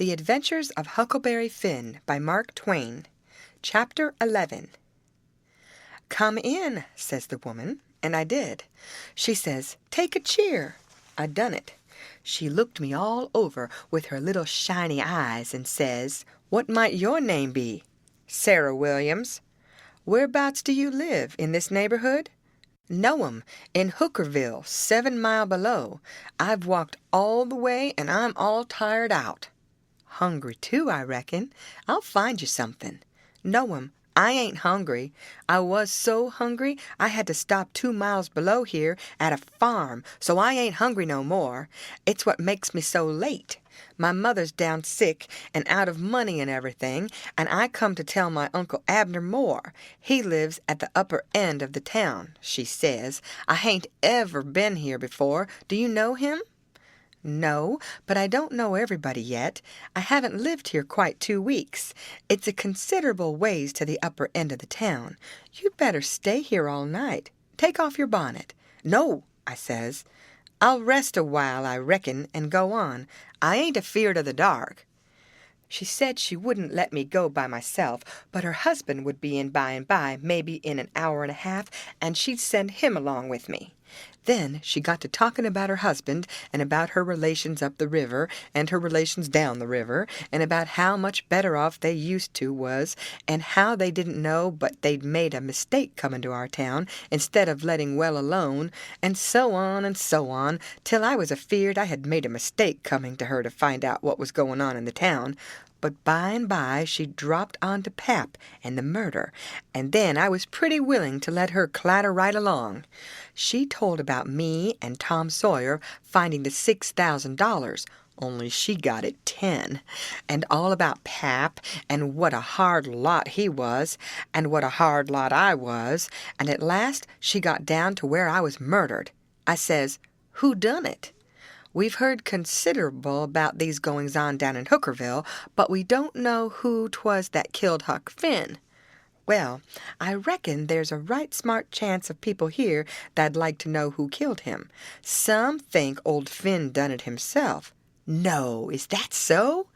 The Adventures of Huckleberry Finn by Mark Twain. Chapter 11. "Come in," says the woman, and I did. She says, "Take a cheer." I done it. She looked me all over with her little shiny eyes and says, "What might your name be?" "Sarah Williams." "Whereabouts do you live, in this neighborhood?" "No'm, in Hookerville, 7 mile below. I've walked all the way, and I'm all tired out." "Hungry, too, I reckon. I'll find you something." "No'm, I ain't hungry. I was so hungry I had to stop 2 miles below here at a farm, so I ain't hungry no more. It's what makes me so late. My mother's down sick and out of money and everything, and I come to tell my Uncle Abner Moore. He lives at the upper end of the town," she says. "I hain't ever been here before. Do you know him?" "No, but I don't know everybody yet. I haven't lived here quite 2 weeks. It's a considerable ways to the upper end of the town. You'd better stay here all night. Take off your bonnet." "No," I says. "I'll rest a while, I reckon, and go on. I ain't afeard of the dark." She said she wouldn't let me go by myself, but her husband would be in by and by, maybe in an hour and a half, and she'd send him along with me. Then she got to talking about her husband, and about her relations up the river, and her relations down the river, and about how much better off they used to was, and how they didn't know but they'd made a mistake coming to our town, instead of letting well alone, and so on, till I was afeard I had made a mistake coming to her to find out what was going on in the town. But by and by she dropped on to Pap and the murder, and then I was pretty willing to let her clatter right along. She told about me and Tom Sawyer finding the $6,000, only she got it 10, and all about Pap, and what a hard lot he was, and what a hard lot I was, and at last she got down to where I was murdered. I says, "Who done it?" "We've heard considerable about these goings-on down in Hookerville, but we don't know who 'twas that killed Huck Finn." "Well, I reckon there's a right smart chance of people here that'd like to know who killed him. Some think old Finn done it himself." "No, is that so?"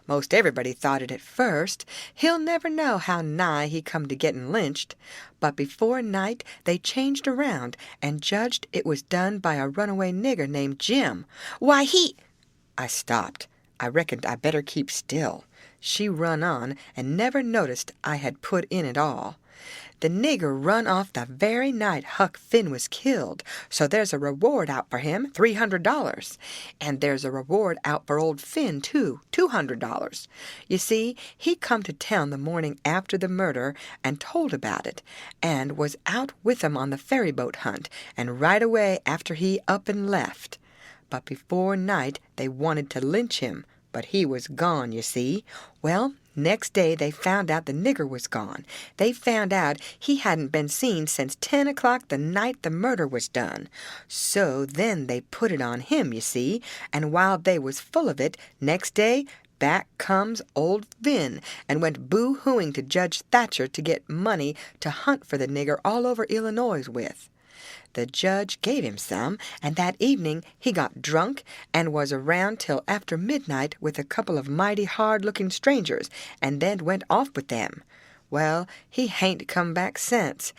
"Most everybody thought it at first. He'll never know how nigh he come to getting lynched. But before night they changed around and judged it was done by a runaway nigger named Jim. Why, I stopped. I reckoned I better keep still. She run on and never noticed I had put in at all. "The nigger run off the very night Huck Finn was killed, so there's a reward out for him, $300. And there's a reward out for old Finn, too, $200. You see, he come to town the morning after the murder and told about it, and was out with 'em on the ferryboat hunt, and right away after he up and left. But before night they wanted to lynch him, but he was gone, you see. Well, next day they found out the nigger was gone. They found out he hadn't been seen since 10 o'clock the night the murder was done. So then they put it on him, you see, and while they was full of it, next day back comes old Finn and went boo-hooing to Judge Thatcher to get money to hunt for the nigger all over Illinois with. The judge gave him some, and that evening he got drunk and was around till after midnight with a couple of mighty hard-looking strangers, and then went off with them. Well, he hain't come back since,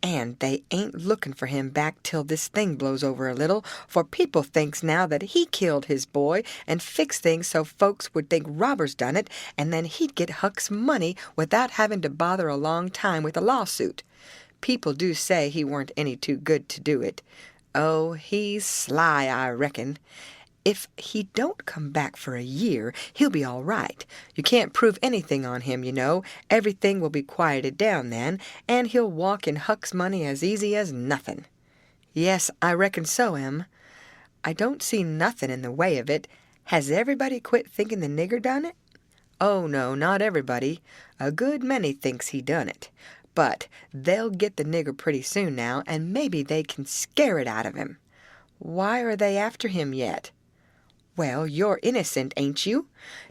and they ain't looking for him back till this thing blows over a little, for people thinks now that he killed his boy and fixed things so folks would think robbers done it, and then he'd get Huck's money without having to bother a long time with a lawsuit. People do say he weren't any too good to do it. Oh, he's sly, I reckon. If he don't come back for a year, he'll be all right. You can't prove anything on him, you know. Everything will be quieted down then, and he'll walk in Huck's money as easy as nothing." "Yes, I reckon so, Em. I don't see nothing in the way of it. Has everybody quit thinking the nigger done it?" "Oh, no, not everybody. A good many thinks he done it. But they'll get the nigger pretty soon now, and maybe they can scare it out of him." "Why are they after him yet?" "Well, you're innocent, ain't you?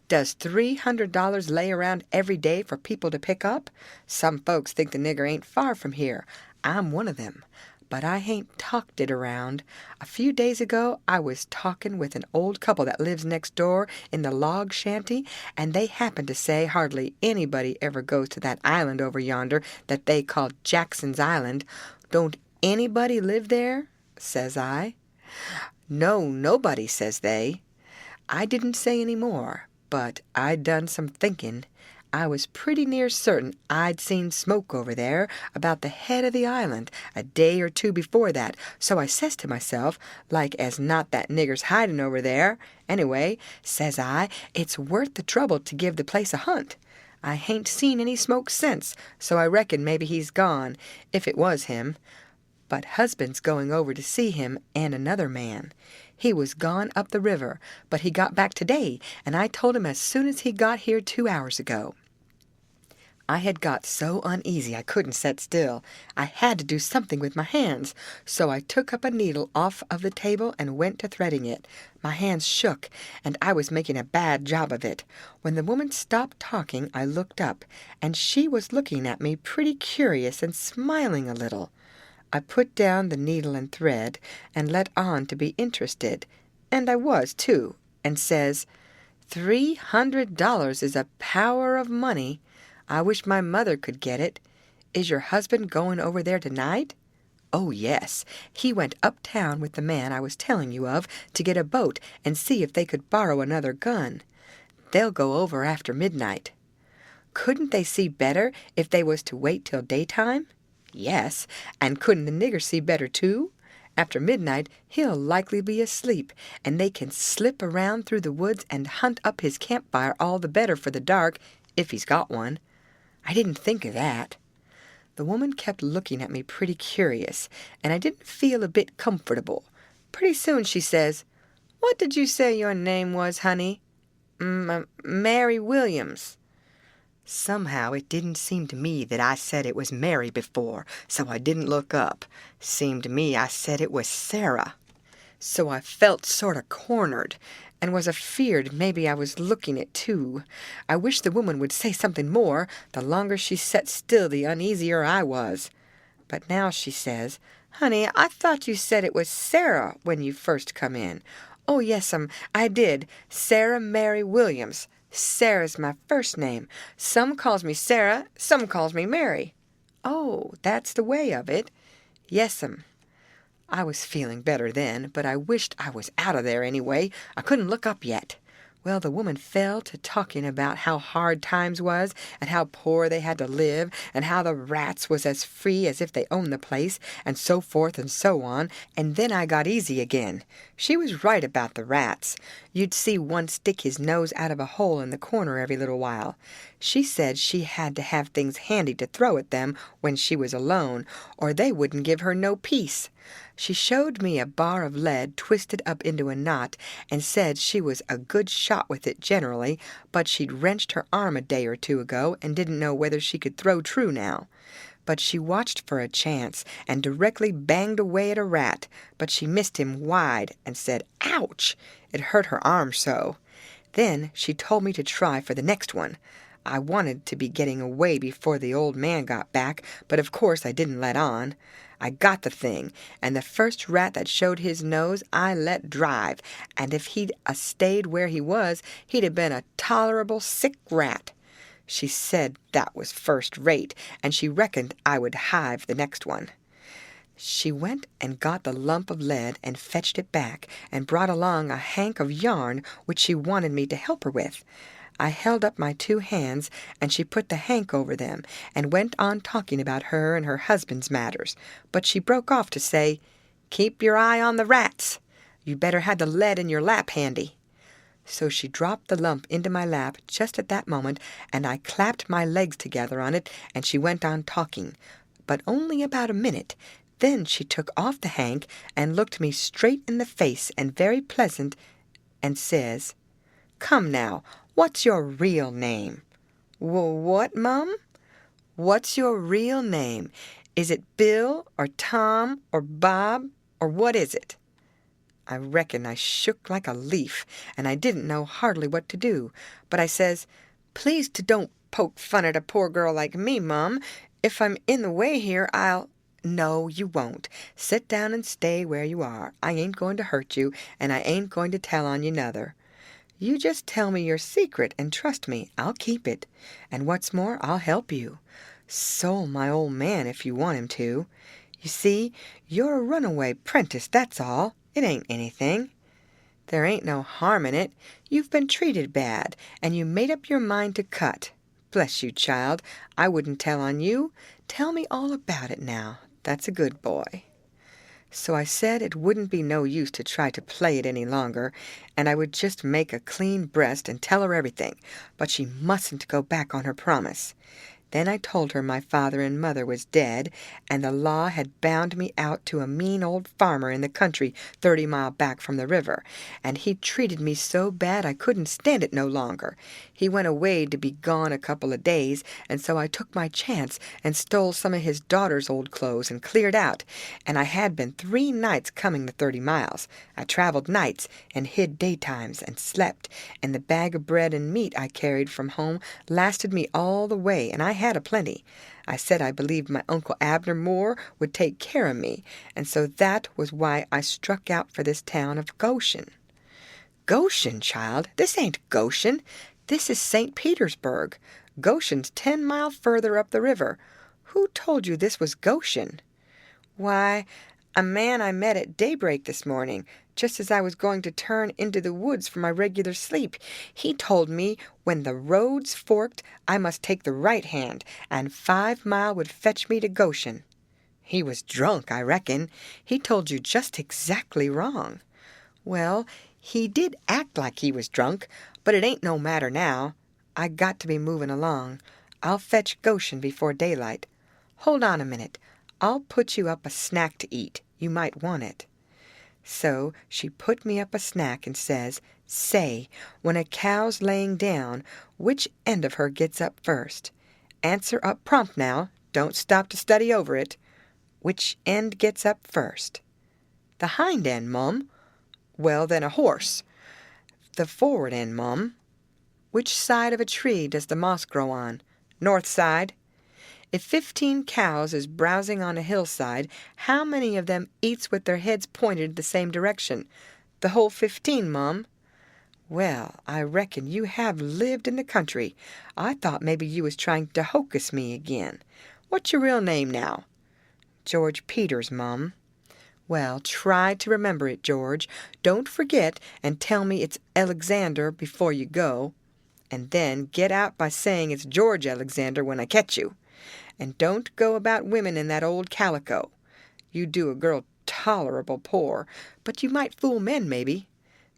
Does $300 lay around every day for people to pick up? Some folks think the nigger ain't far from here. I'm one of them. But I hain't talked it around. A few days ago I was talking with an old couple that lives next door in the log shanty, and they happened to say hardly anybody ever goes to that island over yonder that they call Jackson's Island. Don't anybody live there? Says I. No, nobody, says they. I didn't say any more, but I'd done some thinking. I was pretty near certain I'd seen smoke over there about the head of the island a day or two before that, so I says to myself, like as not that nigger's hiding over there. Anyway, says I, it's worth the trouble to give the place a hunt. I hain't seen any smoke since, so I reckon maybe he's gone, if it was him. But husband's going over to see him and another man. He was gone up the river, but he got back today, and I told him as soon as he got here 2 hours ago. I had got so uneasy I couldn't sit still. I had to do something with my hands, so I took up a needle off of the table and went to threading it. My hands shook, and I was making a bad job of it. When the woman stopped talking, I looked up, and she was looking at me pretty curious and smiling a little. I put down the needle and thread and let on to be interested, and I was, too, and says, $300 is a power of money. I wish my mother could get it. Is your husband going over there tonight? Oh, yes. He went uptown with the man I was telling you of to get a boat and see if they could borrow another gun. They'll go over after midnight. Couldn't they see better if they was to wait till daytime? Yes, and couldn't the nigger see better, too? After midnight, he'll likely be asleep, and they can slip around through the woods and hunt up his campfire all the better for the dark, if he's got one. I didn't think of that. The woman kept looking at me pretty curious, and I didn't feel a bit comfortable. Pretty soon she says, "What did you say your name was, honey?" Mary Williams." Somehow it didn't seem to me that I said it was Mary before, so I didn't look up. Seemed to me I said it was Sarah. So I felt sort of cornered, and was afeard maybe I was looking it too. I wished the woman would say something more. The longer she set still, the uneasier I was. But now she says, "Honey, I thought you said it was Sarah when you first come in." "Oh, yes, I did. Sarah Mary Williams. Sarah's my first name. Some calls me Sarah, some calls me Mary." "Oh, that's the way of it." "Yes'm." I was feeling better then, but I wished I was out of there anyway. I couldn't look up yet. Well, the woman fell to talking about how hard times was, and how poor they had to live, and how the rats was as free as if they owned the place, and so forth and so on, and then I got easy again. She was right about the rats. You'd see one stick his nose out of a hole in the corner every little while. She said she had to have things handy to throw at them when she was alone, or they wouldn't give her no peace. She showed me a bar of lead twisted up into a knot, and said she was a good shot with it generally, but she'd wrenched her arm a day or two ago and didn't know whether she could throw true now. But she watched for a chance, and directly banged away at a rat, but she missed him wide, and said, "Ouch!" It hurt her arm so. Then she told me to try for the next one. I wanted to be getting away before the old man got back, but of course I didn't let on. I got the thing, and the first rat that showed his nose I let drive, and if he'd stayed where he was, he'd have been a tolerable sick rat. She said that was first rate, and she reckoned I would hive the next one. She went and got the lump of lead and fetched it back, and brought along a hank of yarn which she wanted me to help her with. I held up my 2 hands, and she put the hank over them, and went on talking about her and her husband's matters. But she broke off to say, "Keep your eye on the rats. You'd better have the lead in your lap handy." So she dropped the lump into my lap just at that moment, and I clapped my legs together on it, and she went on talking. But only about a minute. Then she took off the hank and looked me straight in the face and very pleasant, and says, "Come now, what's your real name?" "What, Mum?" "What's your real name? Is it Bill or Tom or Bob, or what is it?" I reckon I shook like a leaf, and I didn't know hardly what to do. But I says, "Please to don't poke fun at a poor girl like me, Mum. If I'm in the way here, I'll—" No, you won't. Sit down and stay where you are. I ain't going to hurt you, and I ain't going to tell on you nother. You just tell me your secret, and trust me, I'll keep it. And what's more, I'll help you. So my old man if you want him to. You see, you're a runaway 'prentice, that's all. It ain't anything. There ain't no harm in it. You've been treated bad, and you made up your mind to cut. Bless you, child, I wouldn't tell on you. Tell me all about it now. That's a good boy. So I said it wouldn't be no use to try to play it any longer, and I would just make a clean breast and tell her everything, but she mustn't go back on her promise. Then I told her my father and mother was dead, and the law had bound me out to a mean old farmer in the country 30 mile back from the river, and he treated me so bad I couldn't stand it no longer. He went away to be gone a couple of days, and so I took my chance and stole some of his daughter's old clothes and cleared out, and I had been 3 nights coming the 30 miles. I traveled nights and hid daytimes and slept, and the bag of bread and meat I carried from home lasted me all the way, and I had a plenty. I said I believed my Uncle Abner Moore would take care of me, and so that was why I struck out for this town of Goshen. Goshen, child? This ain't Goshen. This is St. Petersburg. Goshen's 10 mile further up the river. Who told you this was Goshen? Why, a man I met at daybreak this morning, just as I was going to turn into the woods for my regular sleep. He told me when the roads forked, I must take the right hand, and 5 mile would fetch me to Goshen. He was drunk, I reckon. He told you just exactly wrong. Well, he did act like he was drunk, but it ain't no matter now. I got to be moving along. I'll fetch Goshen before daylight. Hold on a minute. I'll put you up a snack to eat. You might want it. So she put me up a snack and says, Say, when a cow's laying down, which end of her gets up first? Answer up prompt now. Don't stop to study over it. Which end gets up first? The hind end, Mum. Well, then a horse. The forward end, Mum. Which side of a tree does the moss grow on? North side. If 15 cows is browsing on a hillside, how many of them eats with their heads pointed the same direction? The whole 15, Mum. Well, I reckon you have lived in the country. I thought maybe you was trying to hocus me again. What's your real name now? George Peters, Mum. Well, try to remember it, George. Don't forget, and tell me it's Alexander before you go. And then get out by saying it's George Alexander when I catch you. And don't go about women in that old calico. You do a girl tolerable poor, but you might fool men, maybe.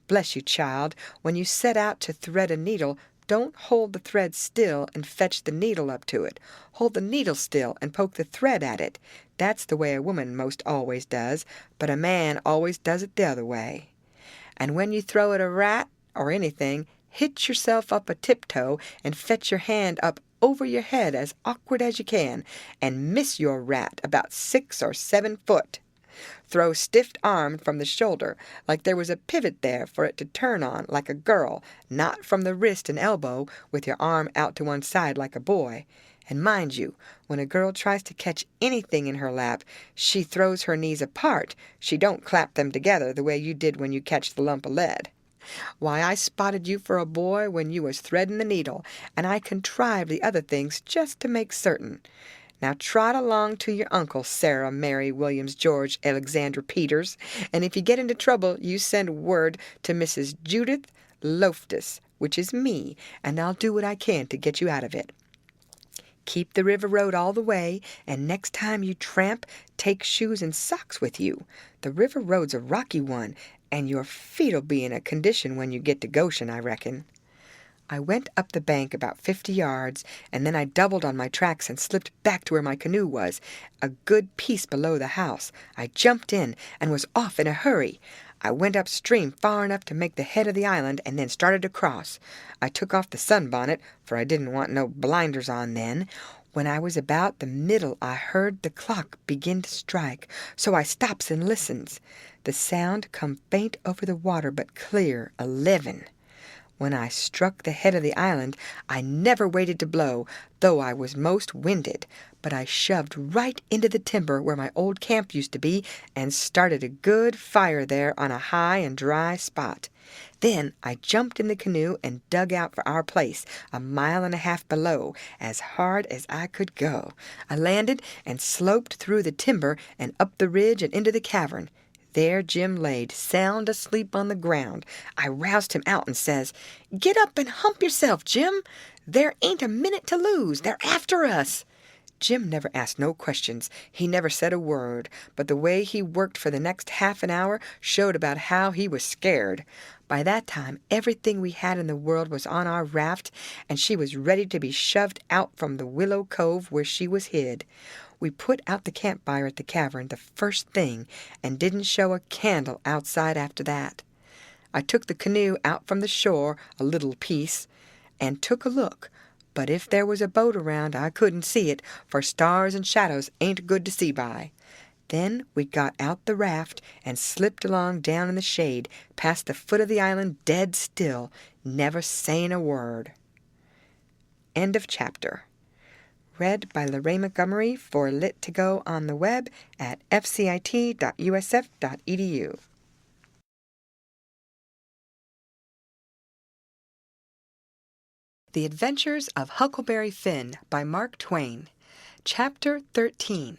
Bless you, child, when you set out to thread a needle, don't hold the thread still and fetch the needle up to it. Hold the needle still and poke the thread at it. That's the way a woman most always does, but a man always does it the other way. And when you throw at a rat or anything, hitch yourself up a tiptoe and fetch your hand up over your head as awkward as you can, and miss your rat about 6 or 7 foot. Throw stiff-armed from the shoulder, like there was a pivot there for it to turn on, like a girl, not from the wrist and elbow, with your arm out to one side like a boy. And mind you, when a girl tries to catch anything in her lap, she throws her knees apart. She don't clap them together the way you did when you catch the lump of lead. Why, I spotted you for a boy when you was threading the needle, and I contrived the other things just to make certain. Now trot along to your uncle, Sarah Mary Williams George Alexander Peters, and if you get into trouble, you send word to Mrs. Judith Loftus, which is me, and I'll do what I can to get you out of it. Keep the river road all the way, and next time you tramp, take shoes and socks with you. The river road's a rocky one, and your feet'll be in a condition when you get to Goshen, I reckon. I went up the bank about 50 yards, and then I doubled on my tracks and slipped back to where my canoe was, a good piece below the house. I jumped in and was off in a hurry. I went upstream far enough to make the head of the island and then started across. I took off the sunbonnet, for I didn't want no blinders on then. When I was about the middle, I heard the clock begin to strike, so I stops and listens. The sound come faint over the water, but clear, 11. When I struck the head of the island, I never waited to blow, though I was most winded, but I shoved right into the timber where my old camp used to be and started a good fire there on a high and dry spot. Then I jumped in the canoe and dug out for our place, 1.5 miles below, as hard as I could go. I landed and sloped through the timber and up the ridge and into the cavern. There Jim laid, sound asleep on the ground. I roused him out and says, "Get up and hump yourself, Jim. There ain't a minute to lose. They're after us." Jim never asked no questions. He never said a word, but the way he worked for the next half an hour showed about how he was scared. By that time, everything we had in the world was on our raft, and she was ready to be shoved out from the willow cove where she was hid. We put out the campfire at the cavern the first thing, and didn't show a candle outside after that. I took the canoe out from the shore a little piece, and took a look. But if there was a boat around, I couldn't see it, for stars and shadows ain't good to see by. Then we got out the raft and slipped along down in the shade, past the foot of the island dead still, never saying a word. End of chapter. Read by Lorraine Montgomery for Lit to Go on the web at fcit.usf.edu. The Adventures of Huckleberry Finn by Mark Twain. Chapter 13.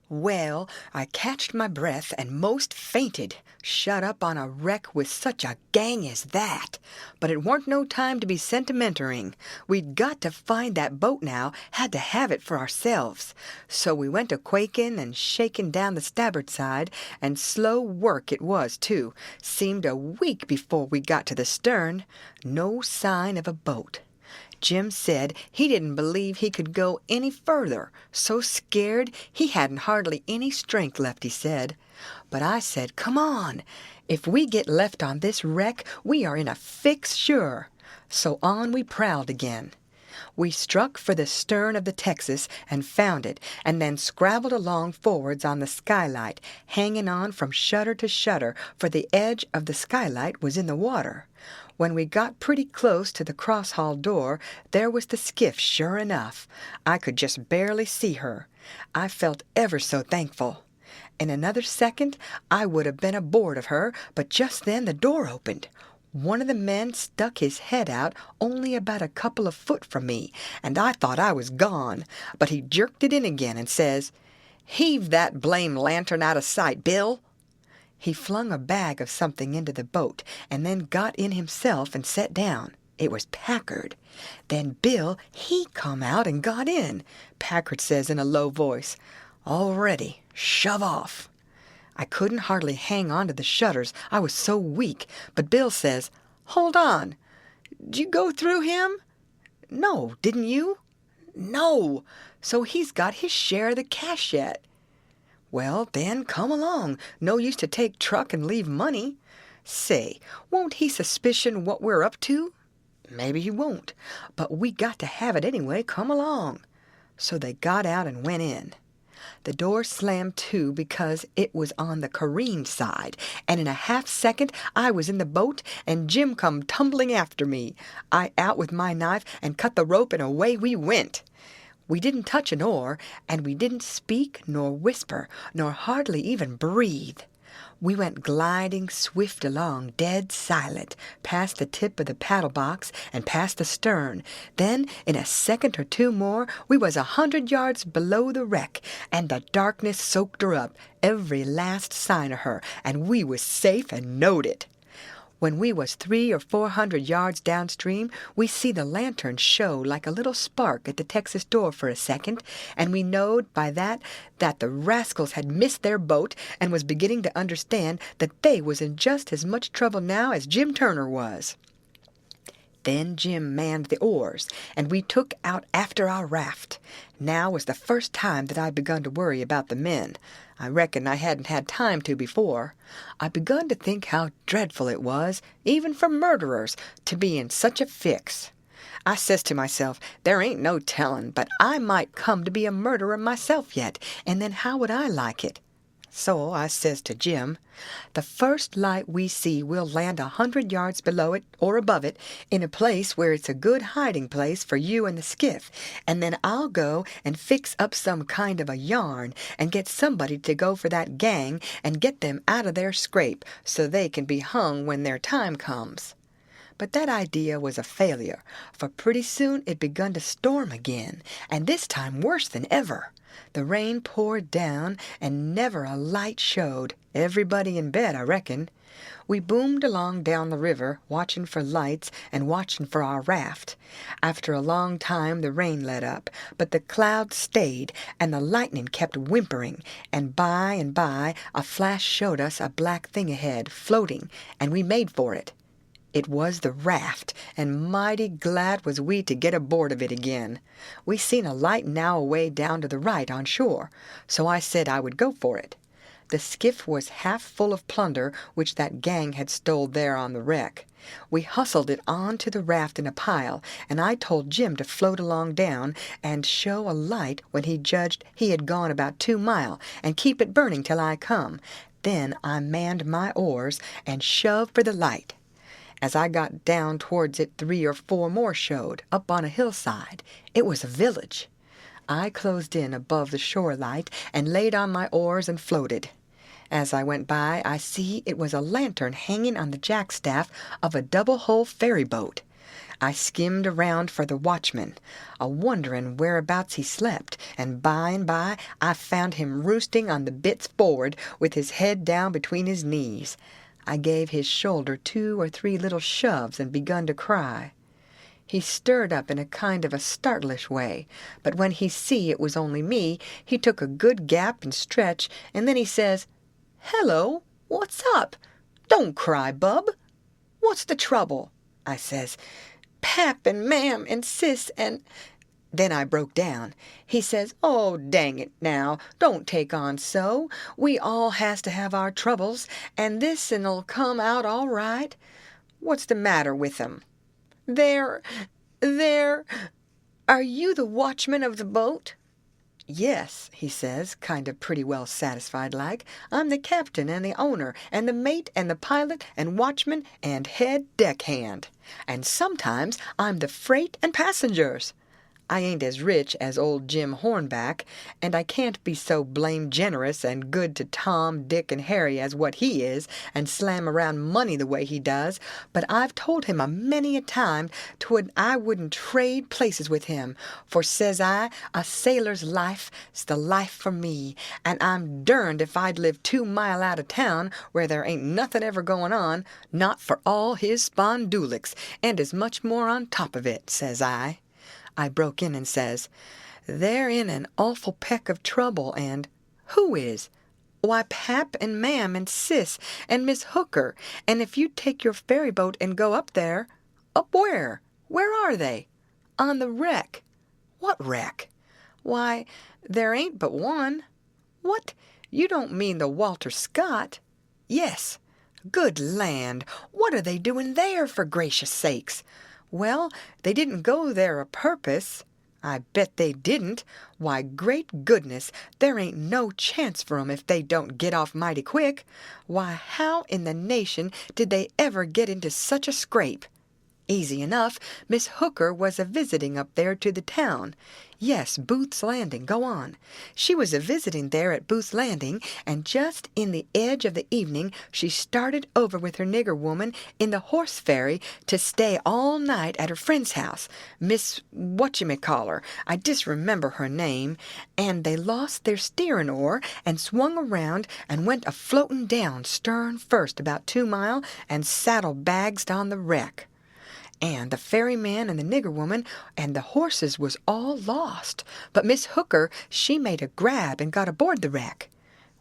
Well, I catched my breath and most fainted, shut up on a wreck with such a gang as that. But it warn't no time to be sentimentering. We'd got to find that boat now, had to have it for ourselves. So we went a quaking and shaking down the starboard side, and slow work it was, too. Seemed a week before we got to the stern. No sign of a boat. Jim said he didn't believe he could go any further, so scared he hadn't hardly any strength left, he said. But I said, "Come on. If we get left on this wreck, we are in a fix sure." So on we prowled again. We struck for the stern of the Texas and found it, and then scrabbled along forwards on the skylight, hanging on from shutter to shutter, for the edge of the skylight was in the water. When we got pretty close to the cross-hall door, there was the skiff, sure enough. I could just barely see her. I felt ever so thankful. In another second, I would have been aboard of her, but just then the door opened. One of the men stuck his head out only about a couple of foot from me, and I thought I was gone. But he jerked it in again and says, "Heave that blame lantern out of sight, Bill." He flung a bag of something into the boat, and then got in himself and sat down. It was Packard. Then Bill, he come out and got in. Packard says in a low voice, "All ready. Shove off." I couldn't hardly hang on to the shutters, I was so weak, but Bill says, "Hold on. Did you go through him?" "No, didn't you?" "No. So he's got his share of the cash yet." "Well, then, come along. No use to take truck and leave money. Say, won't he suspicion what we're up to?" "Maybe he won't, but we got to have it anyway. Come along." So they got out and went in. The door slammed to because it was on the careen side, and in a half-second I was in the boat, and Jim come tumbling after me. I out with my knife and cut the rope, and away we went. We didn't touch an oar, and we didn't speak nor whisper, nor hardly even breathe. We went gliding swift along, dead silent, past the tip of the paddle box and past the stern. Then, in a second or two more, we was 100 yards below the wreck, and the darkness soaked her up, every last sign of her, and we was safe and knowed it. When we was 300 or 400 yards downstream, we see the lantern show like a little spark at the Texas door for a second, and we knowed by that the rascals had missed their boat and was beginning to understand that they was in just as much trouble now as Jim Turner was. Then Jim manned the oars, and we took out after our raft. Now was the first time that I begun to worry about the men. I reckon I hadn't had time to before. I begun to think how dreadful it was, even for murderers, to be in such a fix. I says to myself, there ain't no telling, but I might come to be a murderer myself yet, and then how would I like it? So I says to Jim, the first light we see we'll land 100 yards below it or above it in a place where it's a good hiding place for you and the skiff, and then I'll go and fix up some kind of a yarn and get somebody to go for that gang and get them out of their scrape so they can be hung when their time comes. But that idea was a failure, for pretty soon it begun to storm again, and this time worse than ever. The rain poured down, and never a light showed. Everybody in bed, I reckon. We boomed along down the river, watching for lights and watching for our raft. After a long time the rain let up, but the clouds stayed, and the lightning kept whimpering, and by a flash showed us a black thing ahead, floating, and we made for it. It was the raft, and mighty glad was we to get aboard of it again. We seen a light now away down to the right on shore, so I said I would go for it. The skiff was half full of plunder which that gang had stole there on the wreck. We hustled it on to the raft in a pile, and I told Jim to float along down and show a light when he judged he had gone about 2 mile, and keep it burning till I come. Then I manned my oars and shoved for the light. As I got down towards it, 3 or 4 more showed, up on a hillside. It was a village. I closed in above the shore light and laid on my oars and floated. As I went by, I see it was a lantern hanging on the jackstaff of a double-hull ferry boat. I skimmed around for the watchman, a-wondering whereabouts he slept, and by I found him roosting on the bitts forward with his head down between his knees. I gave his shoulder 2 or 3 little shoves and begun to cry. He stirred up in a kind of a startlish way, but when he see it was only me, he took a good gap and stretch, and then he says, "Hello, what's up? Don't cry, bub. What's the trouble?" I says, "Pap and Mam and Sis and—" Then I broke down. He says, "Oh, dang it now, don't take on so. We all has to have our troubles, and this'll come out all right. What's the matter with 'em?" They're... Are you the watchman of the boat?" "Yes," he says, kind of pretty well satisfied like. "I'm the captain and the owner and the mate and the pilot and watchman and head deckhand. And sometimes I'm the freight and passengers. I ain't as rich as old Jim Hornback, and I can't be so blamed generous and good to Tom, Dick, and Harry as what he is, and slam around money the way he does, but I've told him a many a time I wouldn't trade places with him, for, says I, a sailor's life's the life for me, and I'm derned if I'd live 2 mile out of town, where there ain't nothing ever going on, not for all his spondulics, and as much more on top of it," says I. I broke in and says, "They're in an awful peck of trouble, and—" "Who is?" "Why, Pap and Mam and Sis and Miss Hooker, and if you'd take your ferry boat and go up there—" "Up where? Where are they?" "On the wreck." "What wreck?" "Why, there ain't but one." "What? You don't mean the Walter Scott?" "Yes." "Good land! What are they doing there, for gracious sakes?" "Well, they didn't go there a purpose." "I bet they didn't. Why, great goodness, there ain't no chance for 'em if they don't get off mighty quick. Why, how in the nation did they ever get into such a scrape?" "Easy enough. Miss Hooker was a-visiting up there to the town." "Yes, Booth's Landing. Go on." "She was a-visiting there at Booth's Landing, and just in the edge of the evening she started over with her nigger woman in the horse ferry to stay all night at her friend's house, Miss Whatchamacaller, I disremember her name, and they lost their steering oar and swung around and went a-floating down stern first about 2 mile and saddle-bagsed on the wreck. And the ferryman and the nigger woman and the horses was all lost. But Miss Hooker, she made a grab and got aboard the wreck.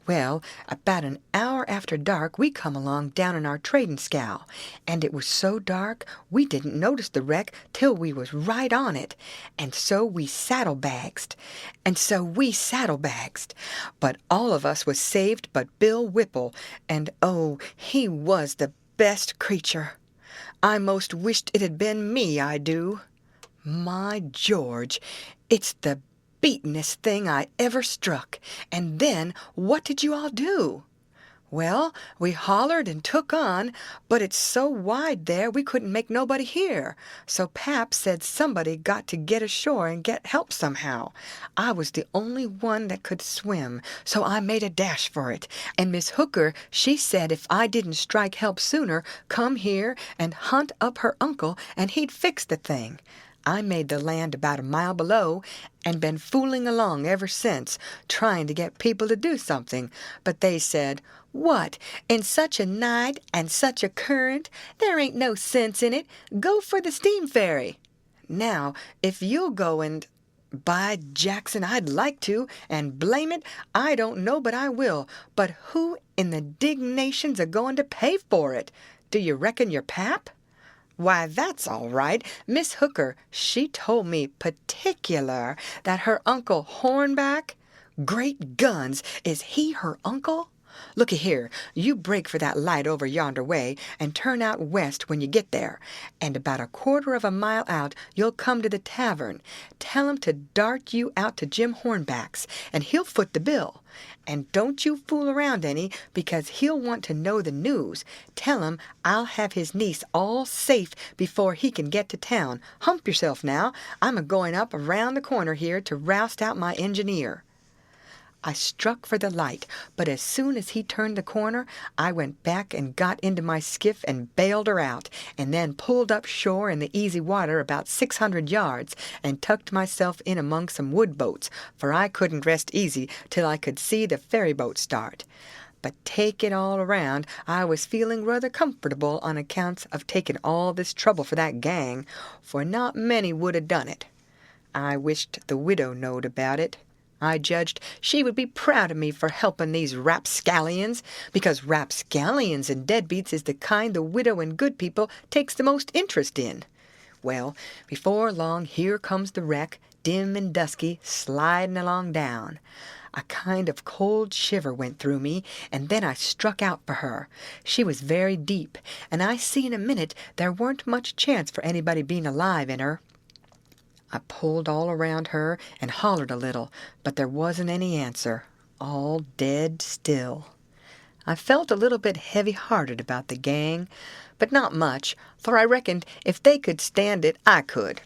Well, about an hour after dark we come along down in our trading scow, and it was so dark we didn't notice the wreck till we was right on it, and so we saddle-bagsed. But all of us was saved but Bill Whipple, and oh, he was the best creature. I most wished it had been me, I do. My George, it's the beatin'est thing I ever struck. And then what did you all do?" "Well, we hollered and took on, but it's so wide there we couldn't make nobody hear. So Pap said somebody got to get ashore and get help somehow. I was the only one that could swim, so I made a dash for it. And Miss Hooker, she said if I didn't strike help sooner, come here and hunt up her uncle and he'd fix the thing. I made the land about a mile below and been fooling along ever since, trying to get people to do something. But they said, 'What, in such a night and such a current? There ain't no sense in it. Go for the steam ferry.' Now, if you'll go and—" "By Jackson, I'd like to, and blame it, I don't know but I will. But who in the dignation's a-going to pay for it? Do you reckon your Pap?" "Why, that's all right. Miss Hooker, she told me particular that her Uncle Hornback—" "Great guns! Is he her uncle? Looky here, you break for that light over yonder way, and turn out west when you get there, and about a quarter of a mile out you'll come to the tavern. Tell him to dart you out to Jim Hornback's, and he'll foot the bill. And don't you fool around any, because he'll want to know the news. Tell him I'll have his niece all safe before he can get to town. Hump yourself now. I'm a-going up around the corner here to roust out my engineer." I struck for the light, but as soon as he turned the corner, I went back and got into my skiff and bailed her out, and then pulled up shore in the easy water about 600 yards, and tucked myself in among some wood boats, for I couldn't rest easy till I could see the ferry boat start. But take it all around, I was feeling rather comfortable on account of taking all this trouble for that gang, for not many would have done it. I wished the widow knowed about it. I judged she would be proud of me for helping these rapscallions, because rapscallions and deadbeats is the kind the widow and good people takes the most interest in. Well, before long here comes the wreck, dim and dusky, sliding along down. A kind of cold shiver went through me, and then I struck out for her. She was very deep, and I see in a minute there weren't much chance for anybody being alive in her. I pulled all around her and hollered a little, but there wasn't any answer. All dead still. I felt a little bit heavy-hearted about the gang, but not much, for I reckoned if they could stand it, I could.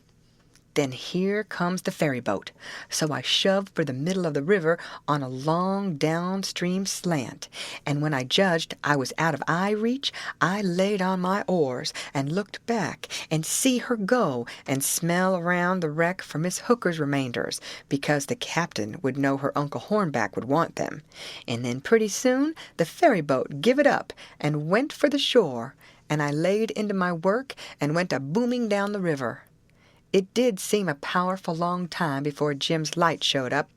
Then here comes the ferry boat, so I shoved for the middle of the river on a long downstream slant, and when I judged I was out of eye reach, I laid on my oars and looked back and see her go and smell around the wreck for Miss Hooker's remainders, because the captain would know her Uncle Hornback would want them. And then pretty soon the ferry boat give it up and went for the shore, and I laid into my work and went a-booming down the river. It did seem a powerful long time before Jim's light showed up,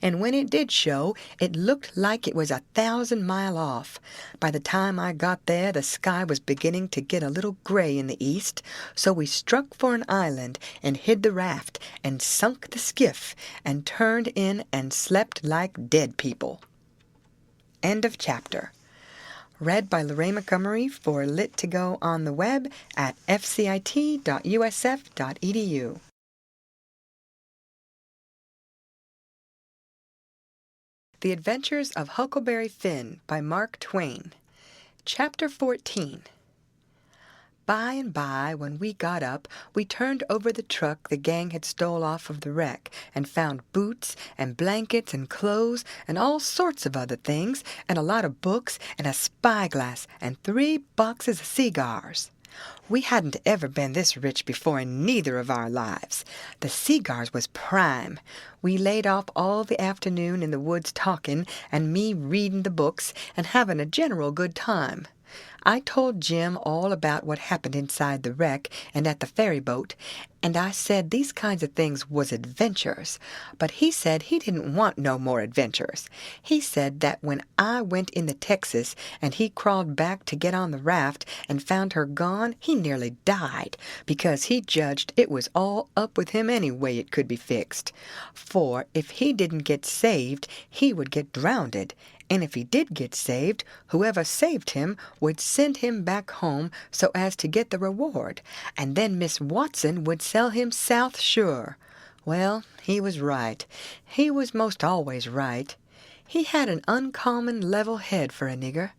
and when it did show, it looked like it was 1,000 miles off. By the time I got there, the sky was beginning to get a little gray in the east, so we struck for an island and hid the raft and sunk the skiff and turned in and slept like dead people. End of chapter. Read by Lorraine Montgomery for Lit to Go on the web at fcit.usf.edu. The Adventures of Huckleberry Finn by Mark Twain. Chapter 14. By and by, when we got up, we turned over the truck the gang had stole off of the wreck, and found boots and blankets and clothes and all sorts of other things, and a lot of books and a spyglass and 3 boxes of cigars. We hadn't ever been this rich before in neither of our lives. The cigars was prime. We laid off all the afternoon in the woods talking, and me reading the books and having a general good time. I told Jim all about what happened inside the wreck and at the ferry boat, and I said these kinds of things was adventures, but he said he didn't want no more adventures. He said that when I went in the Texas and he crawled back to get on the raft and found her gone, he nearly died, because he judged it was all up with him any way it could be fixed. For if he didn't get saved, he would get drownded. And if he did get saved, whoever saved him would send him back home so as to get the reward, and then Miss Watson would sell him south sure. Well, he was right. He was most always right. He had an uncommon level head for a nigger.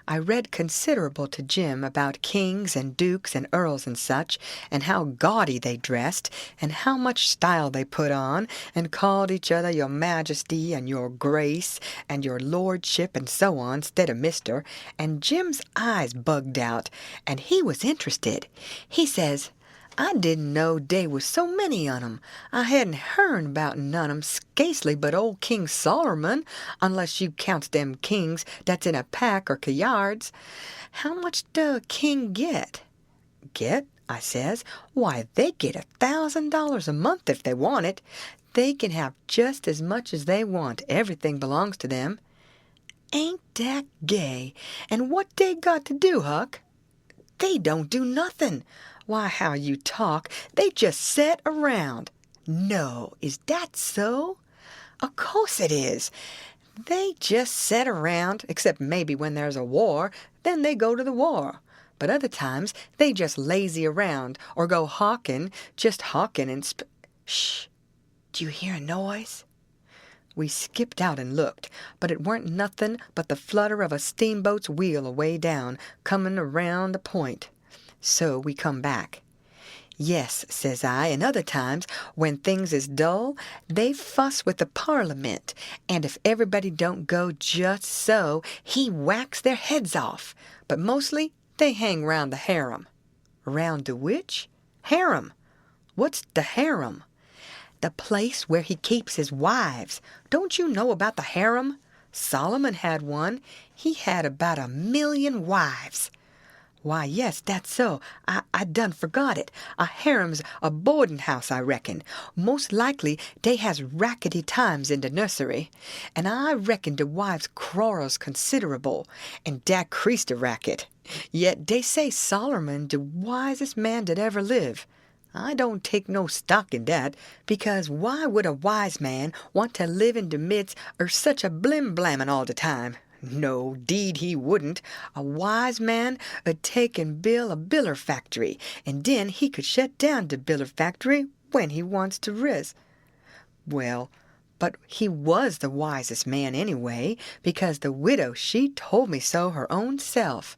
I read considerable to Jim about kings and dukes and earls and such, and how gaudy they dressed, and how much style they put on, and called each other your majesty and your grace and your lordship and so on, instead of mister, and Jim's eyes bugged out, and he was interested. He says, I didn't know dey was so many on 'em. I hadn't hearn about none of 'em scasely but old King Sollermun, unless you counts them kings that's in a pack or kyards. How much do a king get? Get? I says. Why, they get $1,000 a month if they want it. They can have just as much as they want. Everything belongs to them. Ain't that gay? And what they got to do, Huck? They don't do nothing. Why, how you talk. They just set around. No, is that so? Of course it is. They just set around, except maybe when there's a war, then they go to the war. But other times, they just lazy around, or go hawking, just hawking and Shh! Do you hear a noise? We skipped out and looked, but it weren't nothing but the flutter of a steamboat's wheel away down, coming around the point. So we come back. Yes, says I, and other times, when things is dull, they fuss with the Parliament, and if everybody don't go just so, he whacks their heads off. But mostly, they hang round the harem. Round the which? Harem. What's the harem? The place where he keeps his wives. Don't you know about the harem? Solomon had one. He had about 1,000,000 wives. Why, yes, that's so. I done forgot it. A harem's a boarding house, I reckon. Most likely dey has rackety times in the nursery. And I reckon de wives quarrels considerable, and dat creased the racket. Yet dey say Solomon de wisest man that ever live. I don't take no stock in that, because why would a wise man want to live in de midst er such a blim-blammin' all de time? No, 'deed he wouldn't. A wise man 'ud take and build a biller factory, and den he could shut down de biller factory when he wants to rest. Well, but he was the wisest man anyway, because the widow she told me so her own self.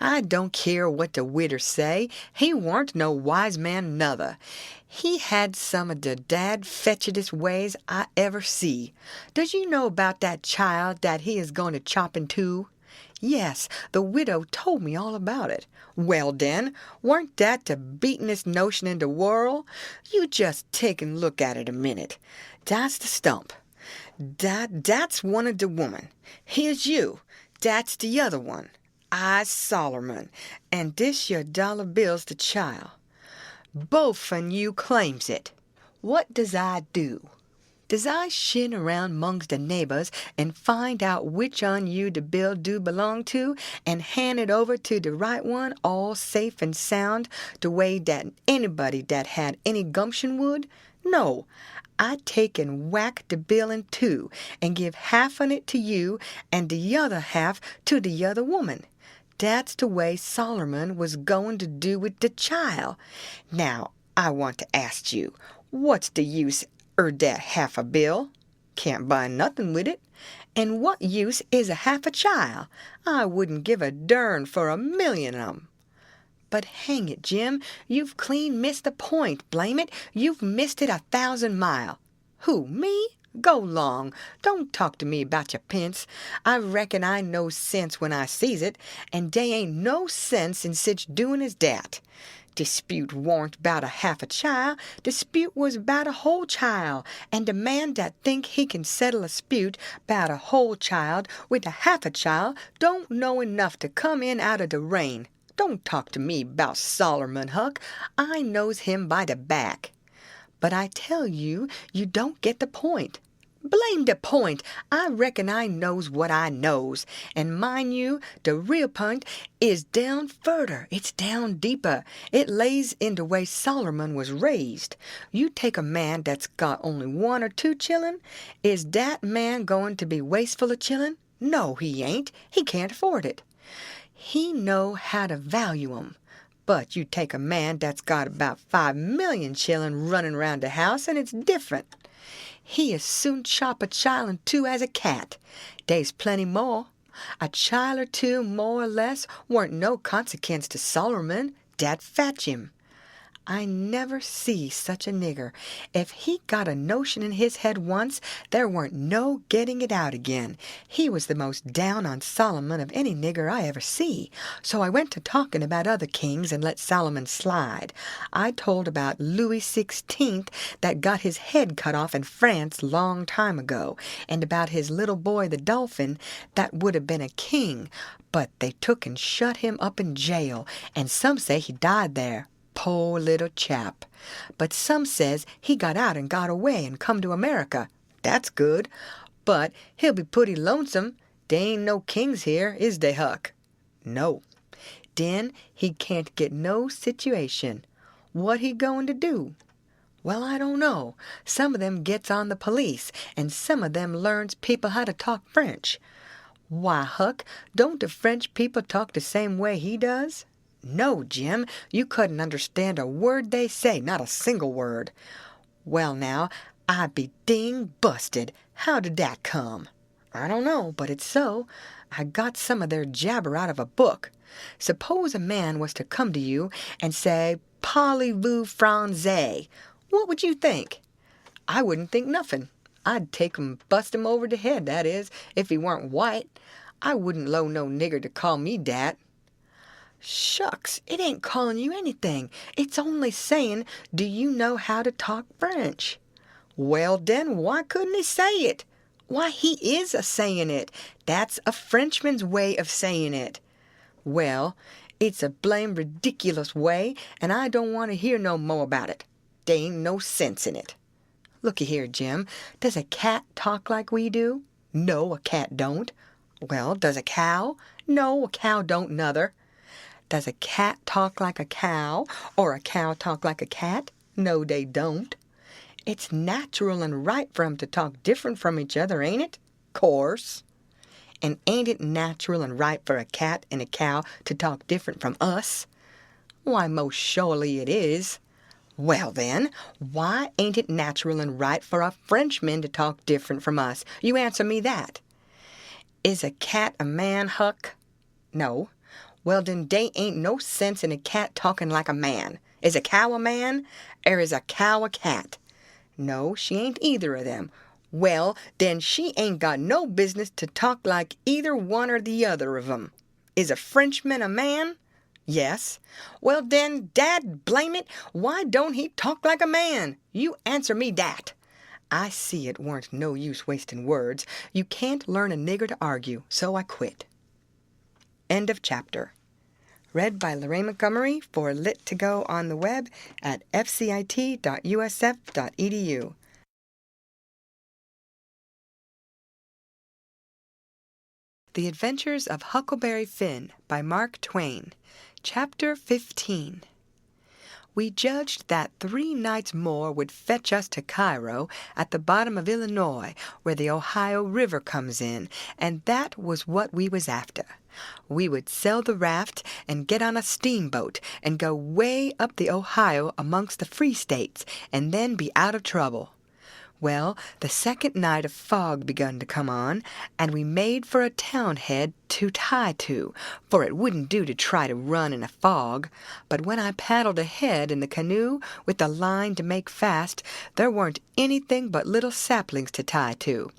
I don't care what the widder say, he warn't no wise man nother. He had some of de dad-fetchedest ways I ever see. Does you know about that child that he is going to chop in two? Yes, the widow told me all about it. Well, den, warn't that the beatin'est notion in de world? You just take and look at it a minute. That's the stump. That's one of de woman. Here's you. That's the other one. I's Solomon, and this your dollar bill's the child. Both on you claims it. What does I do? Does I shin around 'mongs the neighbors and find out which on you the bill do belong to, and hand it over to the right one all safe and sound, the way that anybody that had any gumption would? No, I take and whack the bill in two, and give half on it to you, and the other half to the other woman. That's the way Solomon was going to do with the child. Now, I want to ask you, what's the use dat half a bill? Can't buy nothing with it. And what use is a half a child? I wouldn't give a dern for 1,000,000 of 'em. But hang it, Jim, you've clean missed the point, blame it. You've missed it 1,000 mile. Who, me? Go long. Don't talk to me about your pence. I reckon I knows sense when I sees it, and dey ain't no sense in sich doing as dat. Dispute warn't 'bout a half a child. Dispute was 'bout a whole child, and de man dat think he can settle a 'spute 'bout a whole child with a half a child don't know enough to come in out of de rain. Don't talk to me 'bout Solomon, Huck. I knows him by de back. But I tell you, you don't get the point. Blame the point. I reckon I knows what I knows. And mind you, the real point is down furder. It's down deeper. It lays in the way Solomon was raised. You take a man that's got only 1 or 2 chillun. Is that man going to be wasteful of chillun? No, he ain't. He can't afford it. He know how to value 'em. But you take a man that's got about 5 million children running round the house, and it's different. He as soon chop a child in two as a cat. Dey's plenty more. A child or two, more or less, warn't no consequence to Solomon. Dat fetch him. I never see such a nigger. If he got a notion in his head once, there weren't no getting it out again. He was the most down on Solomon of any nigger I ever see. So I went to talking about other kings and let Solomon slide. I told about Louis XVI that got his head cut off in France long time ago, and about his little boy the Dolphin that would have been a king, but they took and shut him up in jail, and some say he died there. Poor little chap. But some says he got out and got away and come to America. That's good. But he'll be putty lonesome. Dey ain't no kings here, is dey, Huck? No. Den he can't get no situation. What he going to do? Well, I don't know. Some of them gets on the police, and some of them learns people how to talk French. Why, Huck, don't the French people talk the same way he does? No, Jim, you couldn't understand a word they say, not a single word. Well, now, I'd be ding busted. How did that come? I don't know, but it's so. I got some of their jabber out of a book. Suppose a man was to come to you and say, "Parlez-vous français?" What would you think? I wouldn't think nothing. I'd take him, bust him over the head, that is, if he weren't white. I wouldn't 'low no nigger to call me dat. Shucks, it ain't calling you anything. It's only saying, do you know how to talk French? Well, then, why couldn't he say it? Why, he is a-saying it. That's a Frenchman's way of saying it. Well, it's a blame ridiculous way, and I don't want to hear no more about it. There ain't no sense in it. Looky here, Jim. Does a cat talk like we do? No, a cat don't. Well, does a cow? No, a cow don't nuther. Does a cat talk like a cow, or a cow talk like a cat? No, they don't. It's natural and right for 'em to talk different from each other, ain't it? Course. And ain't it natural and right for a cat and a cow to talk different from us? Why, most surely it is. Well, then, why ain't it natural and right for a Frenchman to talk different from us? You answer me that. Is a cat a man, Huck? No. Well, then, dey ain't no sense in a cat talking like a man. Is a cow a man, or is a cow a cat? No, she ain't either of them. Well, then, she ain't got no business to talk like either one or the other of 'em. Is a Frenchman a man? Yes. Well, then, dad blame it, why don't he talk like a man? You answer me dat. I see it warn't no use wasting words. You can't learn a nigger to argue, so I quit. End of chapter. Read by Lorraine Montgomery for Lit to Go on the web at fcit.usf.edu. The Adventures of Huckleberry Finn by Mark Twain. Chapter 15. We judged that 3 nights more would fetch us to Cairo at the bottom of Illinois, where the Ohio River comes in, and that was what we was after. We would sell the raft and get on a steamboat and go way up the Ohio amongst the free states, and then be out of trouble. Well, the second night a fog begun to come on, and we made for a town head to tie to, for it wouldn't do to try to run in a fog. But when I paddled ahead in the canoe with the line to make fast, there weren't anything but little saplings to tie to.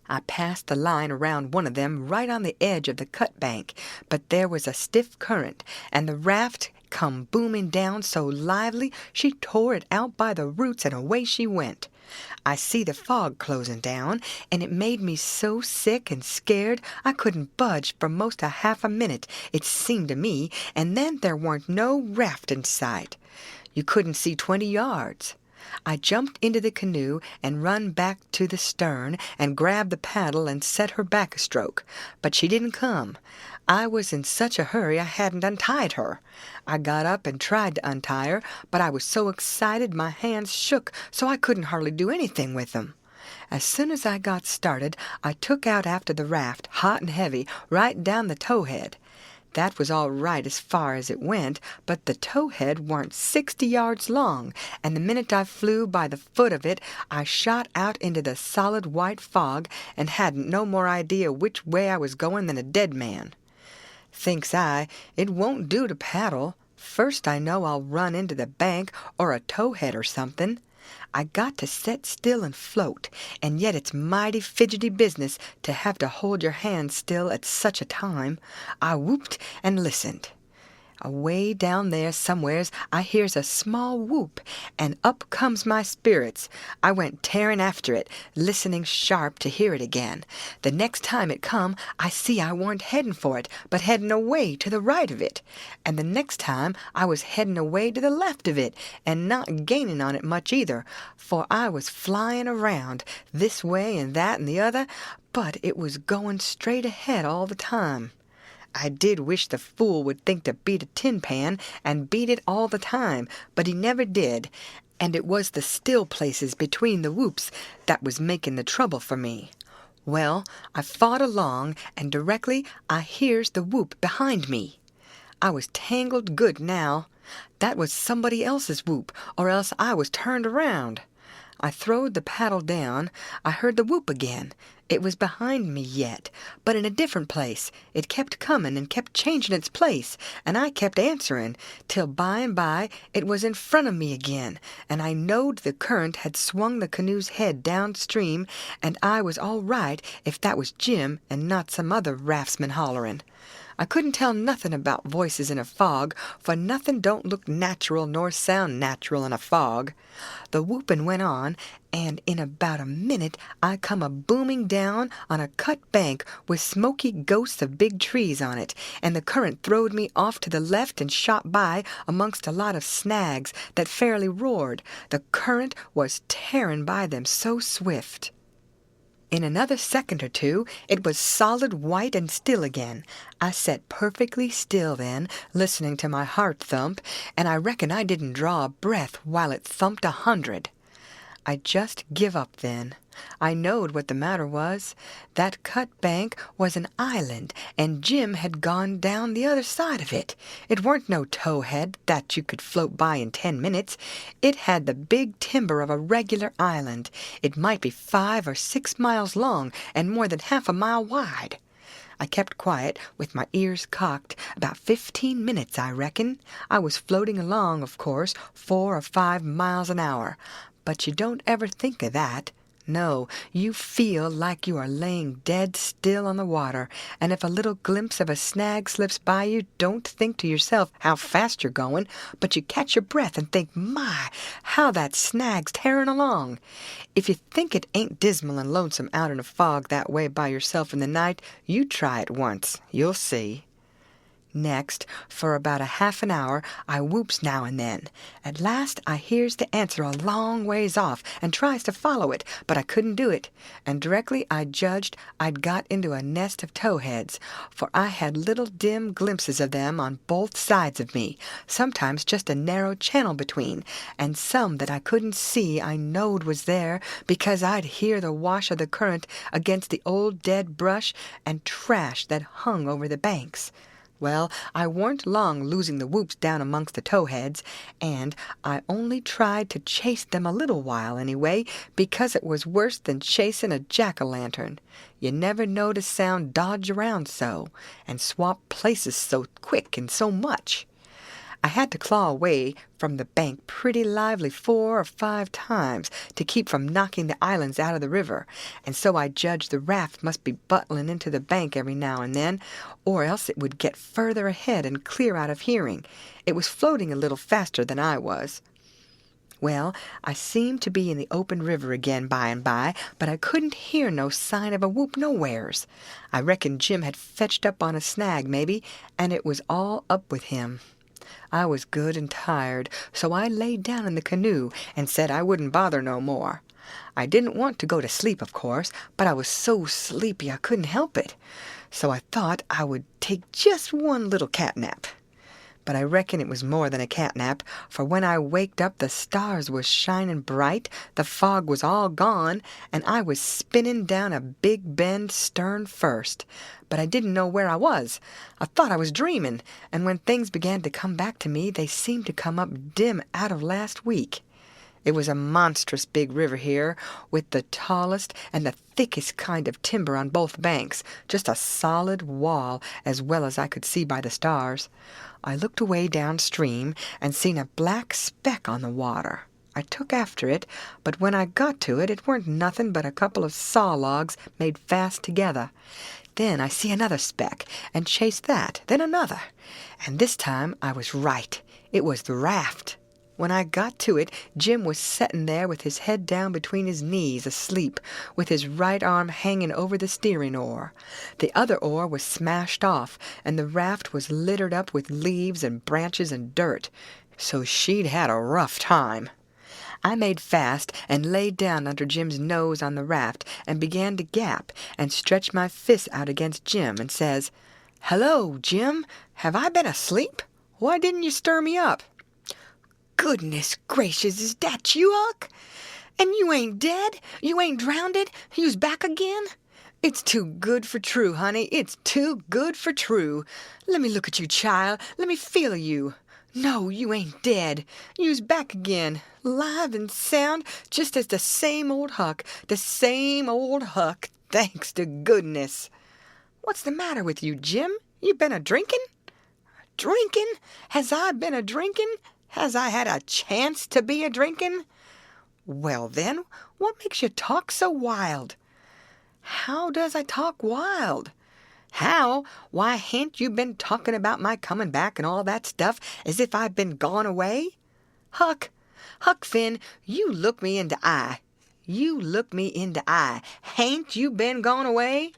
I passed the line around one of them right on the edge of the cut bank, but there was a stiff current, and the raft come booming down so lively she tore it out by the roots, and away she went. I see the fog closing down, and it made me so sick and scared I couldn't budge for most a half a minute, it seemed to me, and then there weren't no raft in sight. You couldn't see 20 yards. I jumped into the canoe and run back to the stern and grabbed the paddle and set her back a stroke, but she didn't come. I was in such a hurry I hadn't untied her. I got up and tried to untie her, but I was so excited my hands shook so I couldn't hardly do anything with them. As soon as I got started, I took out after the raft, hot and heavy, right down the towhead. That was all right as far as it went, but the towhead warn't 60 yards long, and the minute I flew by the foot of it, I shot out into the solid white fog, and hadn't no more idea which way I was going than a dead man. Thinks I, it won't do to paddle. First I know I'll run into the bank or a towhead or something. I got to set still and float, and yet it's mighty fidgety business to have to hold your hand still at such a time. I whooped and listened. Away down there somewheres I hears a small whoop, and up comes my spirits. I went tearing after it, listening sharp to hear it again. The next time it come, I see I warn't heading for it, but heading away to the right of it. And the next time I was heading away to the left of it, and not gaining on it much either, for I was flying around, this way and that and the other, but it was going straight ahead all the time. I did wish the fool would think to beat a tin pan, and beat it all the time, but he never did, and it was the still places between the whoops that was making the trouble for me. Well, I fought along, and directly I hears the whoop behind me. I was tangled good now. That was somebody else's whoop, or else I was turned around. I throwed the paddle down. I heard the whoop again. It was behind me yet, but in a different place. It kept coming and kept changing its place, and I kept answering, till by and by it was in front of me again, and I knowed the current had swung the canoe's head downstream, and I was all right if that was Jim and not some other raftsman hollering. I couldn't tell nothing about voices in a fog, for nothing don't look natural nor sound natural in a fog. The whooping went on, and in about a minute I come a-booming down on a cut bank with smoky ghosts of big trees on it, and the current throwed me off to the left and shot by amongst a lot of snags that fairly roared. The current was tearing by them so swift. In another second or two, it was solid white and still again. I sat perfectly still then, listening to my heart thump, and I reckon I didn't draw a breath while it thumped 100. I just give up then. I knowed what the matter was. That cut bank was an island, and Jim had gone down the other side of it. It weren't no towhead that you could float by in 10 minutes. It had the big timber of a regular island. It might be 5 or 6 miles long, and more than half a mile wide. I kept quiet, with my ears cocked, about 15 minutes, I reckon. I was floating along, of course, 4 or 5 miles an hour. But you don't ever think of that. No, you feel like you are laying dead still on the water, and if a little glimpse of a snag slips by you, don't think to yourself how fast you're going, but you catch your breath and think, my, how that snag's tearing along. If you think it ain't dismal and lonesome out in a fog that way by yourself in the night, you try it once. You'll see. Next, for about a half an hour, I whoops now and then. At last I hears the answer a long ways off, and tries to follow it, but I couldn't do it, and directly I judged I'd got into a nest of towheads, for I had little dim glimpses of them on both sides of me, sometimes just a narrow channel between, and some that I couldn't see I knowed was there, because I'd hear the wash of the current against the old dead brush and trash that hung over the banks. Well, I warn't long losing the whoops down amongst the towheads, and I only tried to chase them a little while anyway, because it was worse than chasing a jack-o'-lantern. You never knowed a sound dodge around so, and swap places so quick and so much. I had to claw away from the bank pretty lively 4 or 5 times to keep from knocking the islands out of the river, and so I judged the raft must be buttling into the bank every now and then, or else it would get further ahead and clear out of hearing. It was floating a little faster than I was. Well, I seemed to be in the open river again by and by, but I couldn't hear no sign of a whoop nowheres. I reckon Jim had fetched up on a snag, maybe, and it was all up with him. I was good and tired, so I laid down in the canoe and said I wouldn't bother no more. I didn't want to go to sleep, of course, but I was so sleepy I couldn't help it. So I thought I would take just one little cat nap. But I reckon it was more than a catnap, for when I waked up the stars was shining bright, the fog was all gone, and I was spinning down a big bend stern first. But I didn't know where I was. I thought I was dreaming, and when things began to come back to me, they seemed to come up dim out of last week. It was a monstrous big river here, with the tallest and the thickest kind of timber on both banks, just a solid wall, as well as I could see by the stars. I looked away downstream and seen a black speck on the water. I took after it, but when I got to it, it weren't nothing but a couple of saw logs made fast together. Then I see another speck, and chased that, then another. And this time I was right. It was the raft. When I got to it, Jim was settin' there with his head down between his knees, asleep, with his right arm hanging over the steering oar. The other oar was smashed off, and the raft was littered up with leaves and branches and dirt. So she'd had a rough time. I made fast and laid down under Jim's nose on the raft and began to gap and stretch my fists out against Jim and says, "Hello, Jim, have I been asleep? Why didn't you stir me up?" "Goodness gracious, is that you, Huck? And you ain't dead? You ain't drownded? You's back again? It's too good for true, honey. It's too good for true. Let me look at you, child. Let me feel of you. No, you ain't dead. You's back again, live and sound, just as the same old Huck, thanks to goodness." "What's the matter with you, Jim? You been a-drinking?" "Drinking? Has I been a-drinking? Has I had a chance to be a-drinking?" "Well, then, what makes you talk so wild?" "How does I talk wild?" "How? Why, hain't you been talking about my coming back and all that stuff as if I'd been gone away? Huck Finn, you look me in the eye. You look me in the eye. Hain't you been gone away?"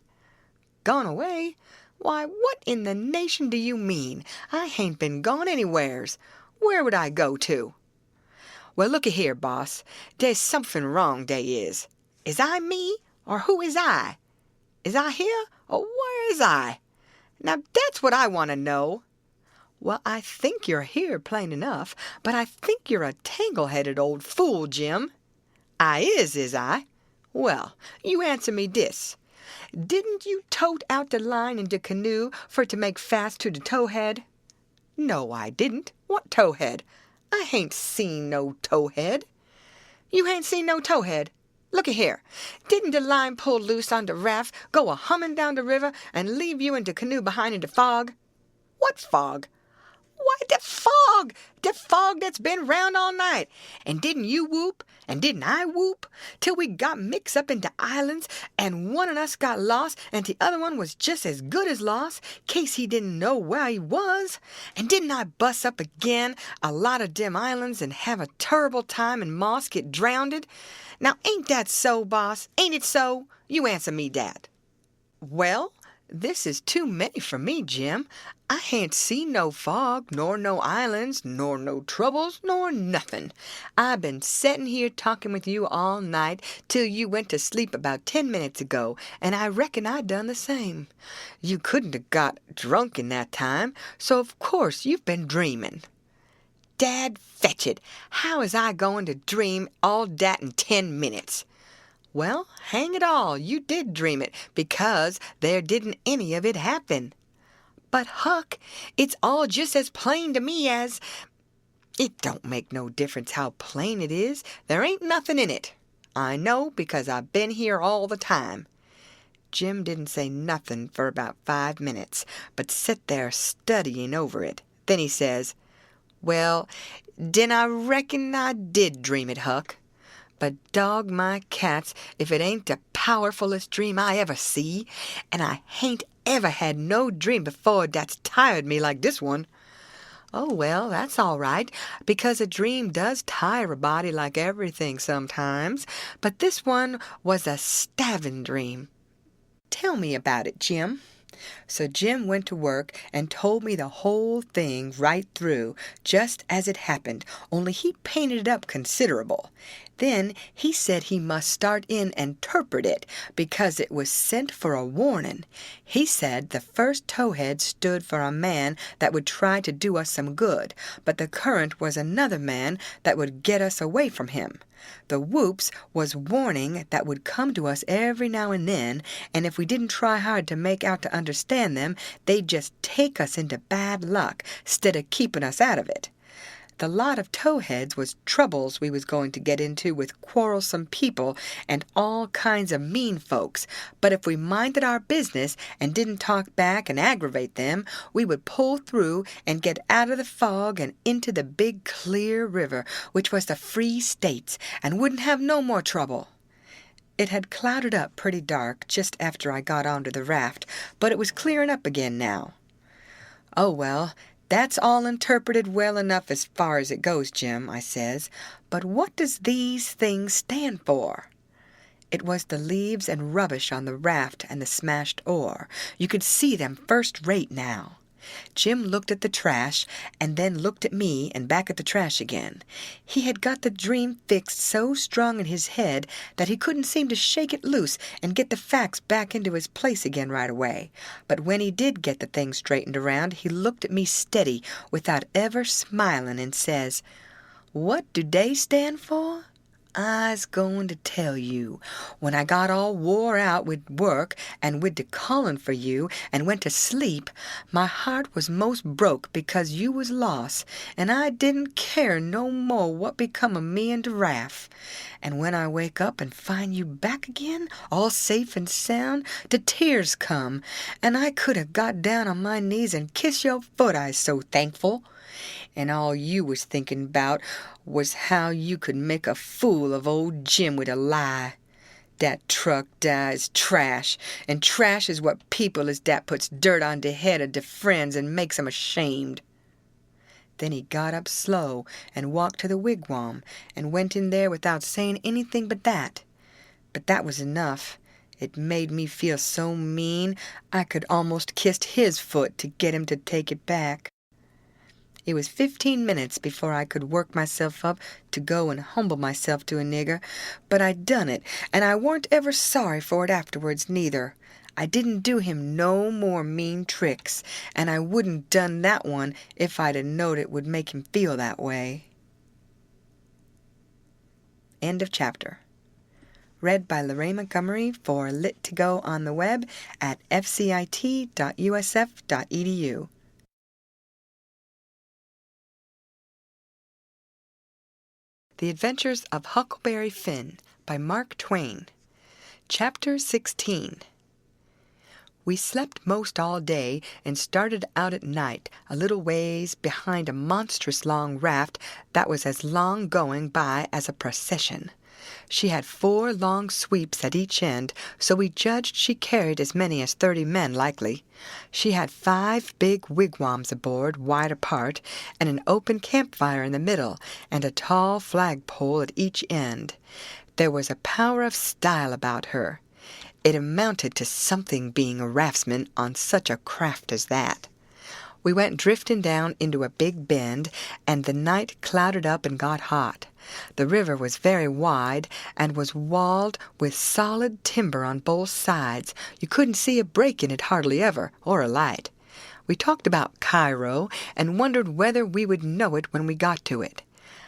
"Gone away? Why, what in the nation do you mean? I hain't been gone anywheres. Where would I go to?" "Well, looky here, boss. Dey's somefin wrong, dey is. Is I me, or who is I? Is I here, or where is I? Now that's what I want to know." "Well, I think you're here plain enough, but I think you're a tangle-headed old fool, Jim." "I is I? Well, you answer me dis. Didn't you tote out de line in de canoe for to make fast to de towhead?" "No, I didn't. What towhead? I hain't seen no towhead." "You hain't seen no towhead? Looky here. Didn't de line pull loose on de raft, go a-hummin' down de river, and leave you in de canoe behind in de fog?" "What fog?" "Why, de fog that's been round all night. And didn't you whoop, and didn't I whoop, till we got mixed up in de islands, and one of us got lost, and the other one was just as good as lost, case he didn't know where he was? And didn't I bust up again a lot of dem islands and have a turrible time and Moss get drownded? Now ain't that so, boss? Ain't it so? You answer me dat." "Well, this is too many for me, Jim. I hain't seen no fog, nor no islands, nor no troubles, nor nothing. I been settin' here talking with you all night till you went to sleep about 10 minutes ago, and I reckon I done the same. You couldn't have got drunk in that time, so of course you've been dreaming." "Dad fetch it! How is I going to dream all dat in 10 minutes?" "Well, hang it all, you did dream it, because there didn't any of it happen." "But, Huck, it's all just as plain to me as—" "It don't make no difference how plain it is. There ain't nothing in it. I know, because I've been here all the time." Jim didn't say nothing for about 5 minutes, but sit there studying over it. Then he says, "Well, den I reckon I did dream it, Huck. But dog my cats if it ain't the powerfulest dream I ever see, and I hain't ever had no dream before that's tired me like this one." "Oh, well, that's all right, because a dream does tire a body like everything sometimes, but this one was a stavin' dream." "Tell me about it, Jim." So Jim went to work and told me the whole thing right through, just as it happened, only he painted it up considerable. Then he said he must start in and 'terpret it, because it was sent for a warning. He said the first towhead stood for a man that would try to do us some good, but the current was another man that would get us away from him. The whoops was warning that would come to us every now and then, and if we didn't try hard to make out to understand them, they'd just take us into bad luck, 'stead of keeping us out of it. The lot of towheads was troubles we was going to get into with quarrelsome people and all kinds of mean folks, but if we minded our business and didn't talk back and aggravate them, we would pull through and get out of the fog and into the big clear river, which was the free states, and wouldn't have no more trouble. It had clouded up pretty dark just after I got onto the raft, but it was clearing up again now. "Oh, well, that's all interpreted well enough as far as it goes, Jim," I says, "but what does these things stand for?" It was the leaves and rubbish on the raft and the smashed oar. You could see them first rate now. Jim looked at the trash, and then looked at me and back at the trash again. He had got the dream fixed so strong in his head that he couldn't seem to shake it loose and get the facts back into his place again right away. But when he did get the thing straightened around, he looked at me steady without ever smiling and says, "What do they stand for? I's going to tell you. When I got all wore out wid work and wid the callin' for you and went to sleep, my heart was most broke because you was lost, and I didn't care no more what become of me and the raft. And when I wake up and find you back again, all safe and sound, the tears come, and I could have got down on my knees and kissed your foot, I's so thankful. And all you was thinking 'bout was how you could make a fool of old Jim with a lie. Dat truck dah is trash, and trash is what people is dat puts dirt on de head of de friends and makes 'em ashamed." Then he got up slow and walked to the wigwam and went in there without saying anything but that. But that was enough. It made me feel so mean I could almost kissed his foot to get him to take it back. It was 15 minutes before I could work myself up to go and humble myself to a nigger, but I done it, and I warn't ever sorry for it afterwards neither. I didn't do him no more mean tricks, and I wouldn't done that one if I'd a knowed it would make him feel that way. End of chapter. Read by Lorraine Montgomery for Lit to Go on the web at fcit.usf.edu. The Adventures of Huckleberry Finn by Mark Twain. Chapter 16. We slept most all day and started out at night a little ways behind a monstrous long raft that was as long going by as a procession. She had 4 long sweeps at each end, so we judged she carried as many as 30 men likely. She had 5 big wigwams aboard, wide apart, and an open campfire in the middle, and a tall flagpole at each end. There was a power of style about her. It amounted to something being a raftsman on such a craft as that. We went drifting down into a big bend, and the night clouded up and got hot. The river was very wide, and was walled with solid timber on both sides. You couldn't see a break in it hardly ever, or a light. We talked about Cairo, and wondered whether we would know it when we got to it.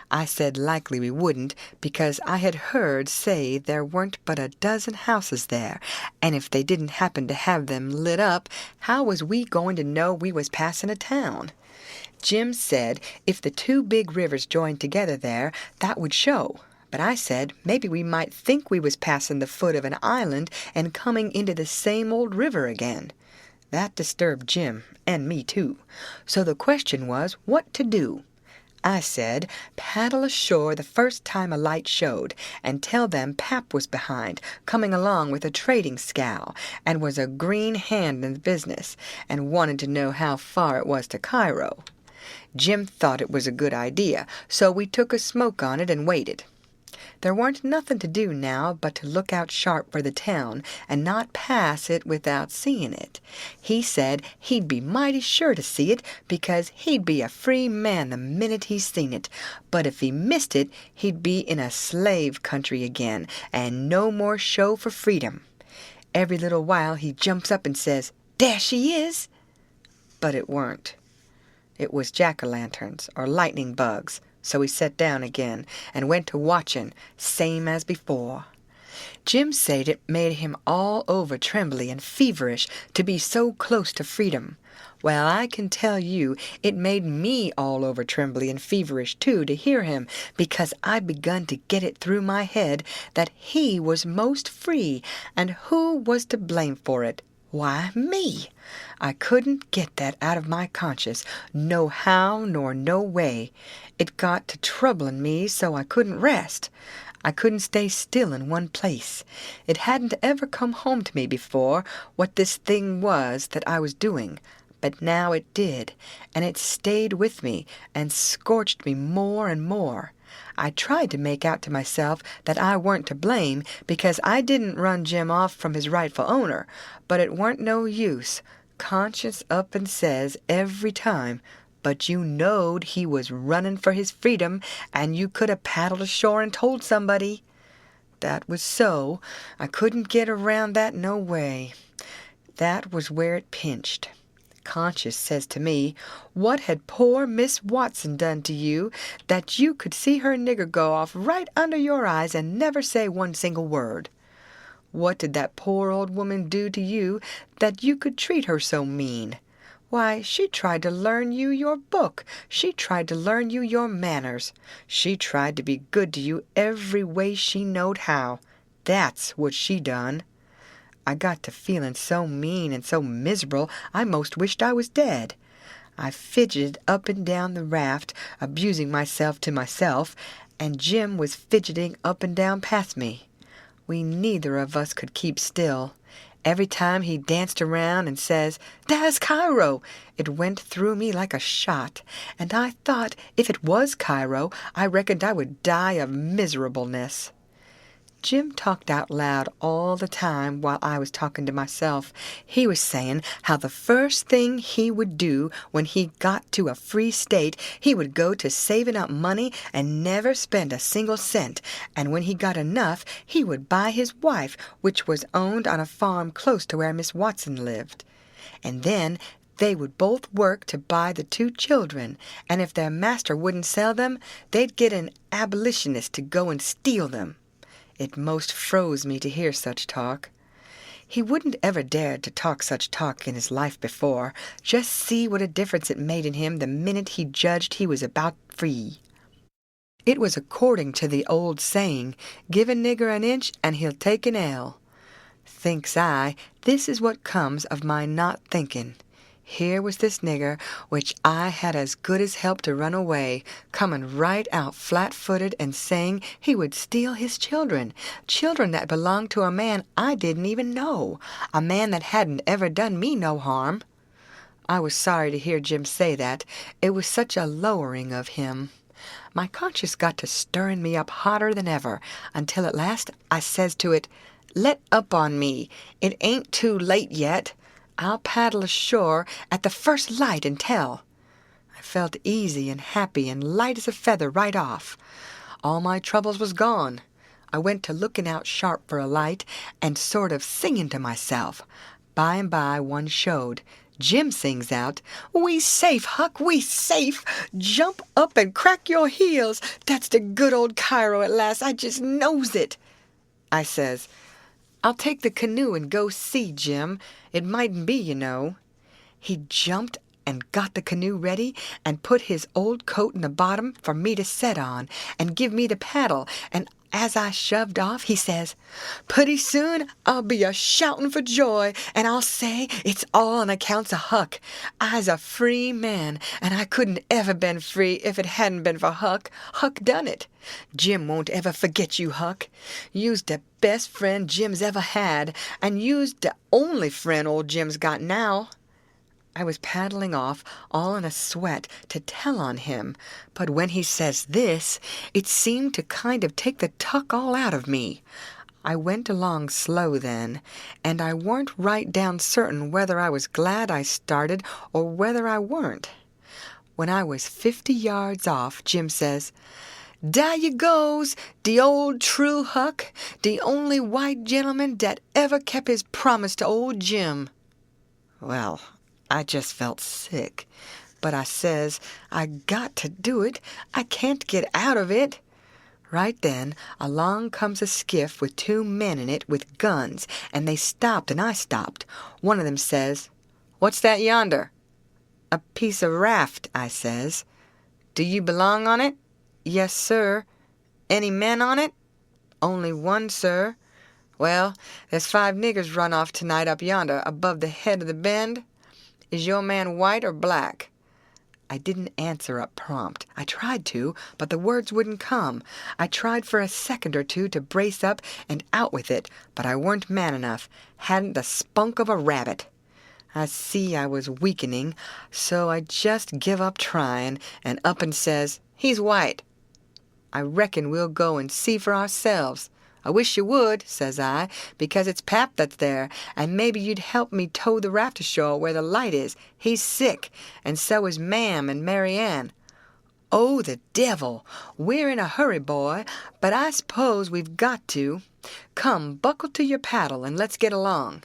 I said likely we wouldn't, because I had heard say there weren't but a dozen houses there, and if they didn't happen to have them lit up, how was we going to know we was passing a town? Jim said if the 2 big rivers joined together there, that would show. But I said maybe we might think we was passing the foot of an island and coming into the same old river again. That disturbed Jim, and me too. So the question was what to do. I said, paddle ashore the first time a light showed, and tell them Pap was behind, coming along with a trading scow, and was a green hand in the business, and wanted to know how far it was to Cairo. Jim thought it was a good idea, so we took a smoke on it and waited. There warn't nothing to do now but to look out sharp for the town, and not pass it without seeing it. He said he'd be mighty sure to see it, because he'd be a free man the minute he seen it, but if he missed it, he'd be in a slave country again, and no more show for freedom. Every little while he jumps up and says, "There she is!" But it weren't. It was jack-o'-lanterns or lightning bugs, so he set down again and went to watching, same as before. Jim said it made him all over trembly and feverish to be so close to freedom. Well, I can tell you it made me all over trembly and feverish too to hear him, because I begun to get it through my head that he was most free, and who was to blame for it? Why, me. I couldn't get that out of my conscience, no how nor no way. It got to troubling me so I couldn't rest. I couldn't stay still in one place. It hadn't ever come home to me before what this thing was that I was doing, but now it did, and it stayed with me and scorched me more and more. I tried to make out to myself that I weren't to blame, because I didn't run Jim off from his rightful owner, but it weren't no use. Conscience up and says every time, "But you knowed he was running for his freedom, and you could have paddled ashore and told somebody." That was so. I couldn't get around that no way. That was where it pinched. Conscience says to me, "What had poor Miss Watson done to you, that you could see her nigger go off right under your eyes and never say one single word? What did that poor old woman do to you, that you could treat her so mean? Why, she tried to learn you your book. She tried to learn you your manners. She tried to be good to you every way she knowed how. That's what she done." I got to feeling so mean and so miserable I most wished I was dead. I fidgeted up and down the raft, abusing myself to myself, and Jim was fidgeting up and down past me. We neither of us could keep still. Every time he danced around and says, "There's Cairo," it went through me like a shot, and I thought if it was Cairo, I reckoned I would die of miserableness. Jim talked out loud all the time while I was talking to myself. He was saying how the first thing he would do when he got to a free state, he would go to saving up money and never spend a single cent, and when he got enough, he would buy his wife, which was owned on a farm close to where Miss Watson lived. And then they would both work to buy the 2 children, and if their master wouldn't sell them, they'd get an abolitionist to go and steal them. It most froze me to hear such talk. He wouldn't ever dared to talk such talk in his life before. Just see what a difference it made in him the minute he judged he was about free. It was according to the old saying, "Give a nigger an inch and he'll take an ell." Thinks I, this is what comes of my not thinking. Here was this nigger, which I had as good as helped to run away, coming right out flat-footed and saying he would steal his children, children that belonged to a man I didn't even know, a man that hadn't ever done me no harm. I was sorry to hear Jim say that. It was such a lowering of him. My conscience got to stirring me up hotter than ever, until at last I says to it, "Let up on me. It ain't too late yet. I'll paddle ashore at the first light and tell." I felt easy and happy and light as a feather right off. All my troubles was gone. I went to looking out sharp for a light and sort of singing to myself. By and by one showed. Jim sings out, "We safe, Huck, we safe! Jump up and crack your heels! That's the good old Cairo at last, I just knows it!" I says, "I'll take the canoe and go see, Jim. It mightn't be, you know." He jumped and got the canoe ready and put his old coat in the bottom for me to set on and give me the paddle, and as I shoved off, he says, "Pretty soon I'll be a-shouting for joy, and I'll say it's all on accounts of Huck. I's a free man, and I couldn't ever been free if it hadn't been for Huck. Huck done it. Jim won't ever forget you, Huck. You's the best friend Jim's ever had, and you's the only friend old Jim's got now." I was paddling off, all in a sweat, to tell on him, but when he says this, it seemed to kind of take the tuck all out of me. I went along slow then, and I weren't right down certain whether I was glad I started or whether I weren't. When I was 50 yards off, Jim says, "Dar you goes, de old true Huck, de only white gentleman dat ever kept his promise to old Jim." Well, I just felt sick, but I says, "I got to do it. I can't get out of it." Right then, along comes a skiff with 2 men in it with guns, and they stopped and I stopped. One of them says, "What's that yonder?" "A piece of raft," I says. "Do you belong on it?" "Yes, sir." "Any men on it?" "Only one, sir." "Well, there's 5 niggers run off tonight up yonder, above the head of the bend. Is your man white or black?" I didn't answer up prompt. I tried to, but the words wouldn't come. I tried for a second or two to brace up and out with it, but I weren't man enough. Hadn't the spunk of a rabbit. I see I was weakening, so I just give up trying, and up and says, "He's white." "I reckon we'll go and see for ourselves." "I wish you would," says I, "because it's Pap that's there, and maybe you'd help me tow the raft ashore where the light is. He's sick, and so is Ma'am and Mary Ann." "Oh, the devil! We're in a hurry, boy, but I suppose we've got to. Come, buckle to your paddle, and let's get along."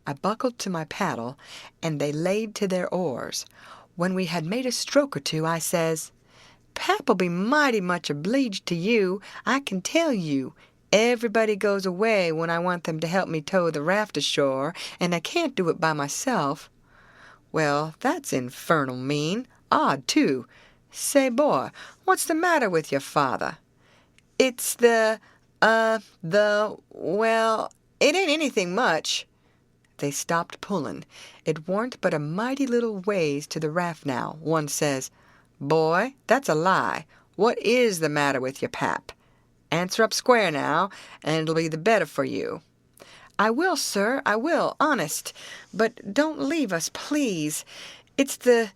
I buckled to my paddle, and they laid to their oars. When we had made a stroke or two, I says, "Pap'll be mighty much obleeged to you, I can tell you. Everybody goes away when I want them to help me tow the raft ashore, and I can't do it by myself." "Well, that's infernal mean. Odd, too. Say, boy, what's the matter with your father?" "It's well, it ain't anything much." They stopped pulling. It warn't but a mighty little ways to the raft now. One says, "Boy, that's a lie. What is the matter with your pap? Answer up square now, and it'll be the better for you." "I will, sir, I will, honest. But don't leave us, please. It's the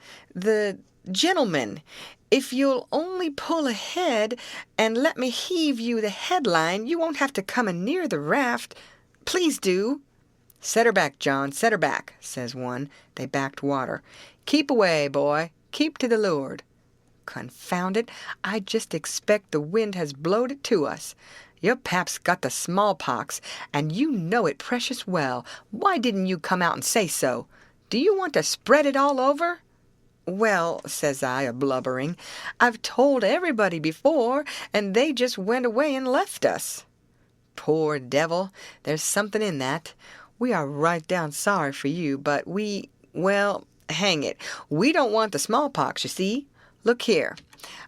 gentleman. If you'll only pull ahead and let me heave you the headline, you won't have to come near the raft. Please do." "Set her back, John, set her back," says one. They backed water. "Keep away, boy. Keep to the leeward." Confound it, I just expect the wind has blowed it to us. Your pap's got the smallpox, and you know it precious well. Why didn't you come out and say so? Do you want to spread it all over?" "Well," says I, a-blubbering, "I've told everybody before, and they just went away and left us." "Poor devil, there's something in that. We are right down sorry for you, but well, hang it, we don't want the smallpox, you see. Look here,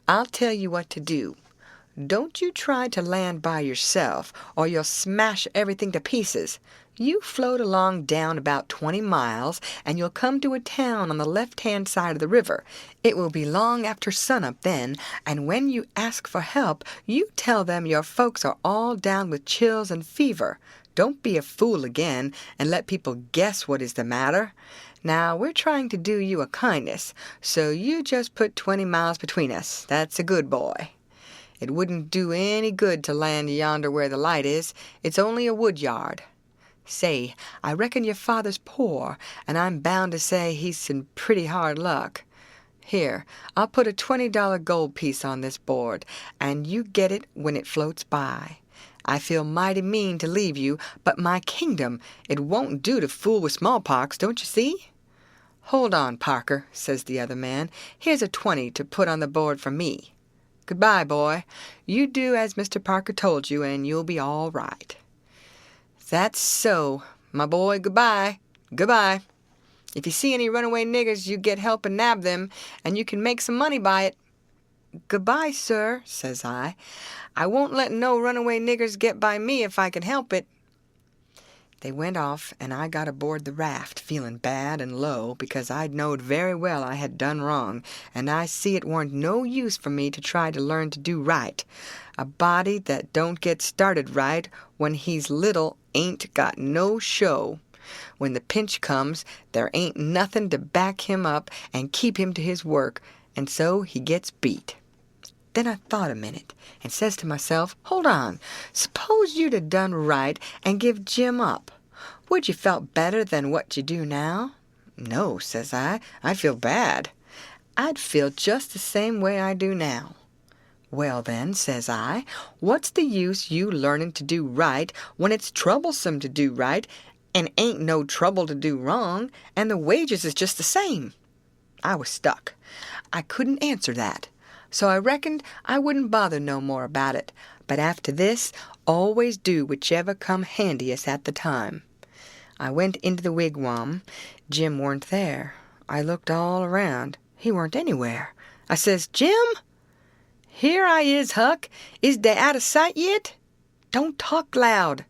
I'll tell you what to do. Don't you try to land by yourself, or you'll smash everything to pieces. You float along down about 20 miles, and you'll come to a town on the left-hand side of the river. It will be long after sunup then, and when you ask for help, you tell them your folks are all down with chills and fever. Don't be a fool again, and let people guess what is the matter. Now, we're trying to do you a kindness, so you just put 20 miles between us. That's a good boy. It wouldn't do any good to land yonder where the light is. It's only a wood yard. Say, I reckon your father's poor, and I'm bound to say he's in pretty hard luck. Here, I'll put a $20 gold piece on this board, and you get it when it floats by. I feel mighty mean to leave you, but my kingdom, it won't do to fool with smallpox, don't you see?" "Hold on, Parker," says the other man. "Here's a 20 to put on the board for me. Goodbye, boy. You do as Mr. Parker told you, and you'll be all right." "That's so. My boy, goodbye. Goodbye. If you see any runaway niggers, you get help and nab them, and you can make some money by it." "Goodbye, sir," says I. "I won't let no runaway niggers get by me if I can help it." They went off, and I got aboard the raft, feeling bad and low, because I'd knowed very well I had done wrong, and I see it warn't no use for me to try to learn to do right. A body that don't get started right when he's little ain't got no show. When the pinch comes, there ain't nothing to back him up and keep him to his work, and so he gets beat. Then I thought a minute, and says to myself, hold on, suppose you'd have done right and give Jim up. Would you felt better than what you do now? No, says I'd feel bad. I'd feel just the same way I do now. Well then, says I, what's the use you learning to do right when it's troublesome to do right, and ain't no trouble to do wrong, and the wages is just the same? I was stuck. I couldn't answer that. So I reckoned I wouldn't bother no more about it, but after this, always do whichever come handiest at the time. I went into the wigwam. Jim weren't there. I looked all around. He weren't anywhere. I says, Jim? Here I is, Huck. Is dey out of sight yet? Don't talk loud.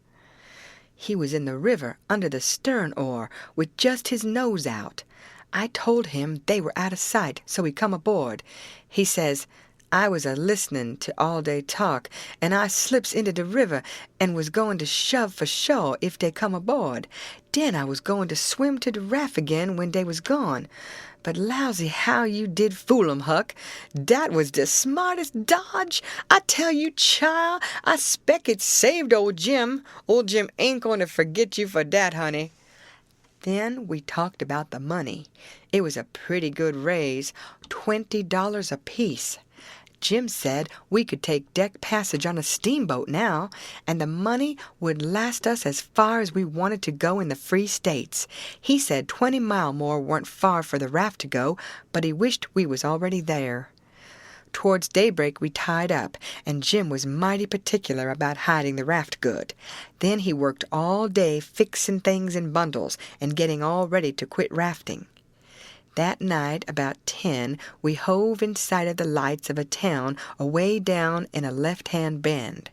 He was in the river under the stern oar with just his nose out. I told him they were out of sight, so he come aboard. He says, I was a-listening to all dey talk, and I slips into the river and was going to shove for shore if dey come aboard. Den I was going to swim to the raft again when dey was gone. But lousy how you did fool 'em, Huck. Dat was de smartest dodge. I tell you, child, I spec it saved old Jim. Old Jim ain't going to forget you for dat, honey. Then we talked about the money. It was a pretty good raise, $20 apiece. Jim said we could take deck passage on a steamboat now, and the money would last us as far as we wanted to go in the Free States. He said 20 mile more weren't far for the raft to go, but he wished we was already there. Towards daybreak we tied up, and Jim was mighty particular about hiding the raft good. Then he worked all day fixing things in bundles and getting all ready to quit rafting. That night, about 10, we hove in sight of the lights of a town away down in a left-hand bend.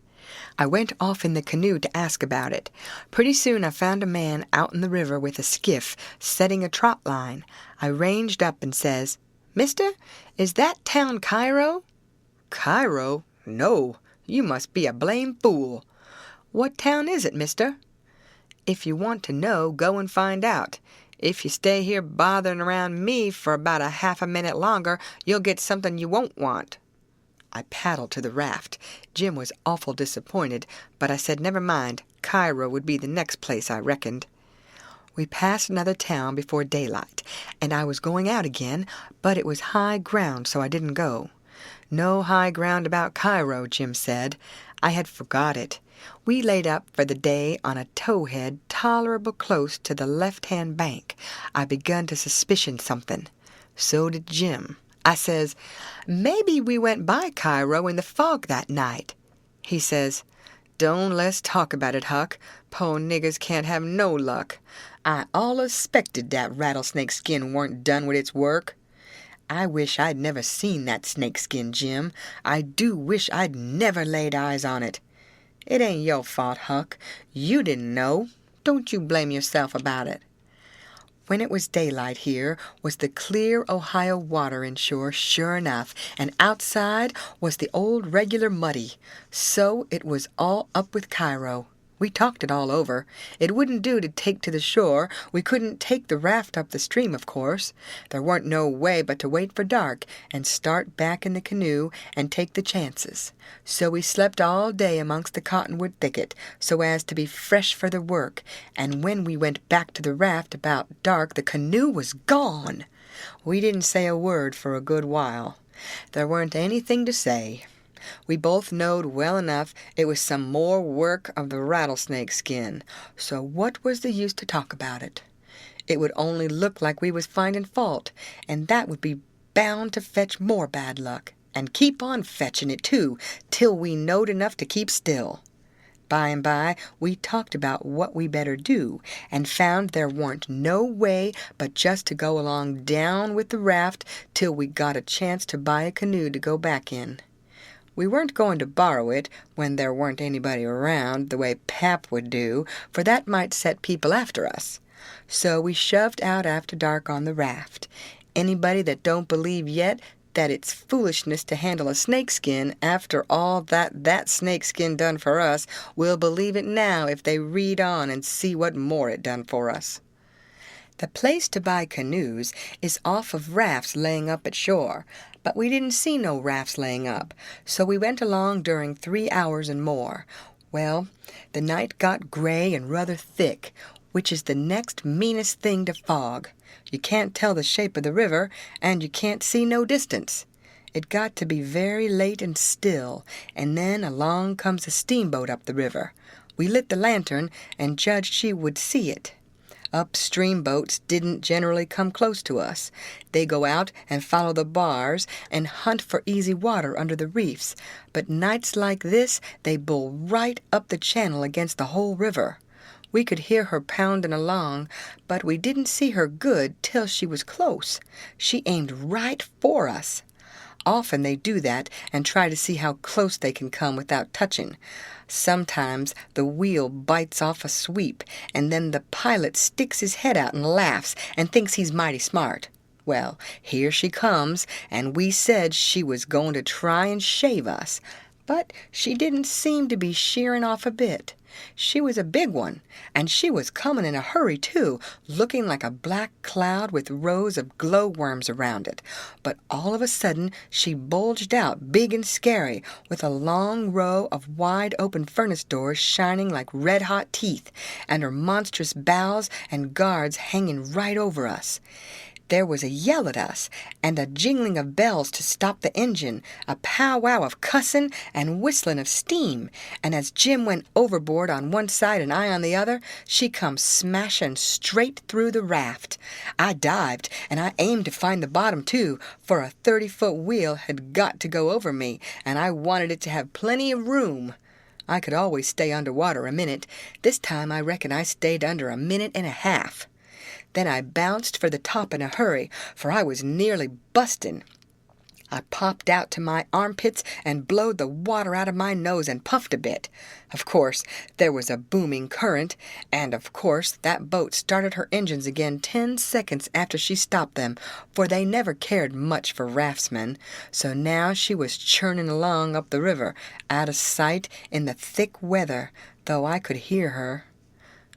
I went off in the canoe to ask about it. Pretty soon I found a man out in the river with a skiff, setting a trot line. I ranged up and says, Mister, is that town Cairo? Cairo? No, you must be a blame fool. What town is it, mister? If you want to know, go and find out. If you stay here bothering around me for about a half a minute longer, you'll get something you won't want. I paddled to the raft. Jim was awful disappointed, but I said never mind, Cairo would be the next place I reckoned. We passed another town before daylight, and I was going out again, but it was high ground, so I didn't go. No high ground about Cairo, Jim said. I had forgot it. We laid up for the day on a towhead tolerable close to the left-hand bank. I begun to suspicion something. So did Jim. I says, maybe we went by Cairo in the fog that night. He says, don't let's talk about it, Huck. Po' niggers can't have no luck. I allus 'spected dat rattlesnake skin warn't done with its work. I wish I'd never seen that snakeskin, Jim. I do wish I'd never laid eyes on it. It ain't your fault, Huck. You didn't know. Don't you blame yourself about it. When it was daylight here was the clear Ohio water inshore, sure enough, and outside was the old regular muddy. So it was all up with Cairo. We talked it all over. It wouldn't do to take to the shore. We couldn't take the raft up the stream, of course. There weren't no way but to wait for dark and start back in the canoe and take the chances. So we slept all day amongst the cottonwood thicket so as to be fresh for the work, and when we went back to the raft about dark the canoe was gone. We didn't say a word for a good while. There weren't anything to say. We both knowed well enough it was some more work of the rattlesnake skin, so what was the use to talk about it? It would only look like we was finding fault, and that would be bound to fetch more bad luck, and keep on fetching it, too, till we knowed enough to keep still. By and by, we talked about what we better do, and found there warn't no way but just to go along down with the raft till we got a chance to buy a canoe to go back in. We weren't going to borrow it when there weren't anybody around, the way Pap would do, for that might set people after us. So we shoved out after dark on the raft. Anybody that don't believe yet that it's foolishness to handle a snakeskin after all that snakeskin done for us will believe it now if they read on and see what more it done for us. The place to buy canoes is off of rafts laying up at shore, but we didn't see no rafts laying up, so we went along during 3 hours and more. Well, the night got gray and rather thick, which is the next meanest thing to fog. You can't tell the shape of the river, and you can't see no distance. It got to be very late and still, and then along comes a steamboat up the river. We lit the lantern and judged she would see it. Upstream boats didn't generally come close to us. They go out and follow the bars and hunt for easy water under the reefs, but nights like this they bull right up the channel against the whole river. We could hear her pounding along, but we didn't see her good till she was close. She aimed right for us. Often they do that and try to see how close they can come without touching. Sometimes the wheel bites off a sweep, and then the pilot sticks his head out and laughs and thinks he's mighty smart. Well, here she comes, and we said she was going to try and shave us, but she didn't seem to be shearing off a bit. She was a big one, and she was coming in a hurry, too, looking like a black cloud with rows of glowworms around it. But all of a sudden she bulged out big and scary, with a long row of wide-open furnace doors shining like red-hot teeth, and her monstrous bows and guards hanging right over us. There was a yell at us, and a jingling of bells to stop the engine, a powwow of cussing and whistling of steam, and as Jim went overboard on one side and I on the other, she come smashing straight through the raft. I dived, and I aimed to find the bottom, too, for a 30-foot wheel had got to go over me, and I wanted it to have plenty of room. I could always stay underwater a minute. This time I reckon I stayed under a minute and a half. Then I bounced for the top in a hurry, for I was nearly busting. I popped out to my armpits and blowed the water out of my nose and puffed a bit. Of course, there was a booming current, and of course that boat started her engines again 10 seconds after she stopped them, for they never cared much for raftsmen. So now she was churning along up the river, out of sight in the thick weather, though I could hear her.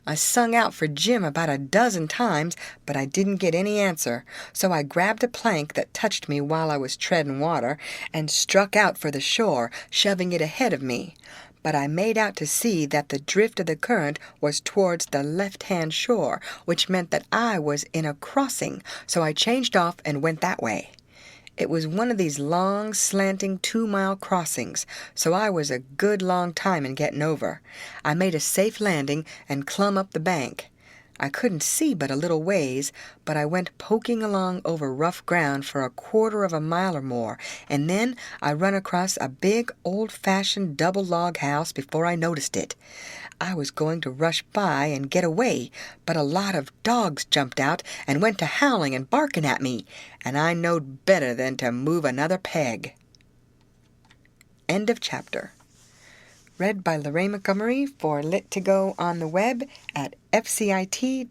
I sung out for Jim about a dozen times, but I didn't get any answer, so I grabbed a plank that touched me while I was treading water and struck out for the shore, shoving it ahead of me. But I made out to see that the drift of the current was towards the left-hand shore, which meant that I was in a crossing, so I changed off and went that way. It was one of these long, slanting 2-mile crossings, so I was a good long time in getting over. I made a safe landing and clumb up the bank. I couldn't see but a little ways, but I went poking along over rough ground for a 1/4 of a mile or more, and then I run across a big, old-fashioned double log house before I noticed it. I was going to rush by and get away, but a lot of dogs jumped out and went to howling and barking at me, and I knowed better than to move another peg. End of chapter. Read by Lorraine Montgomery for Lit to Go on the web at fcit.usf.edu.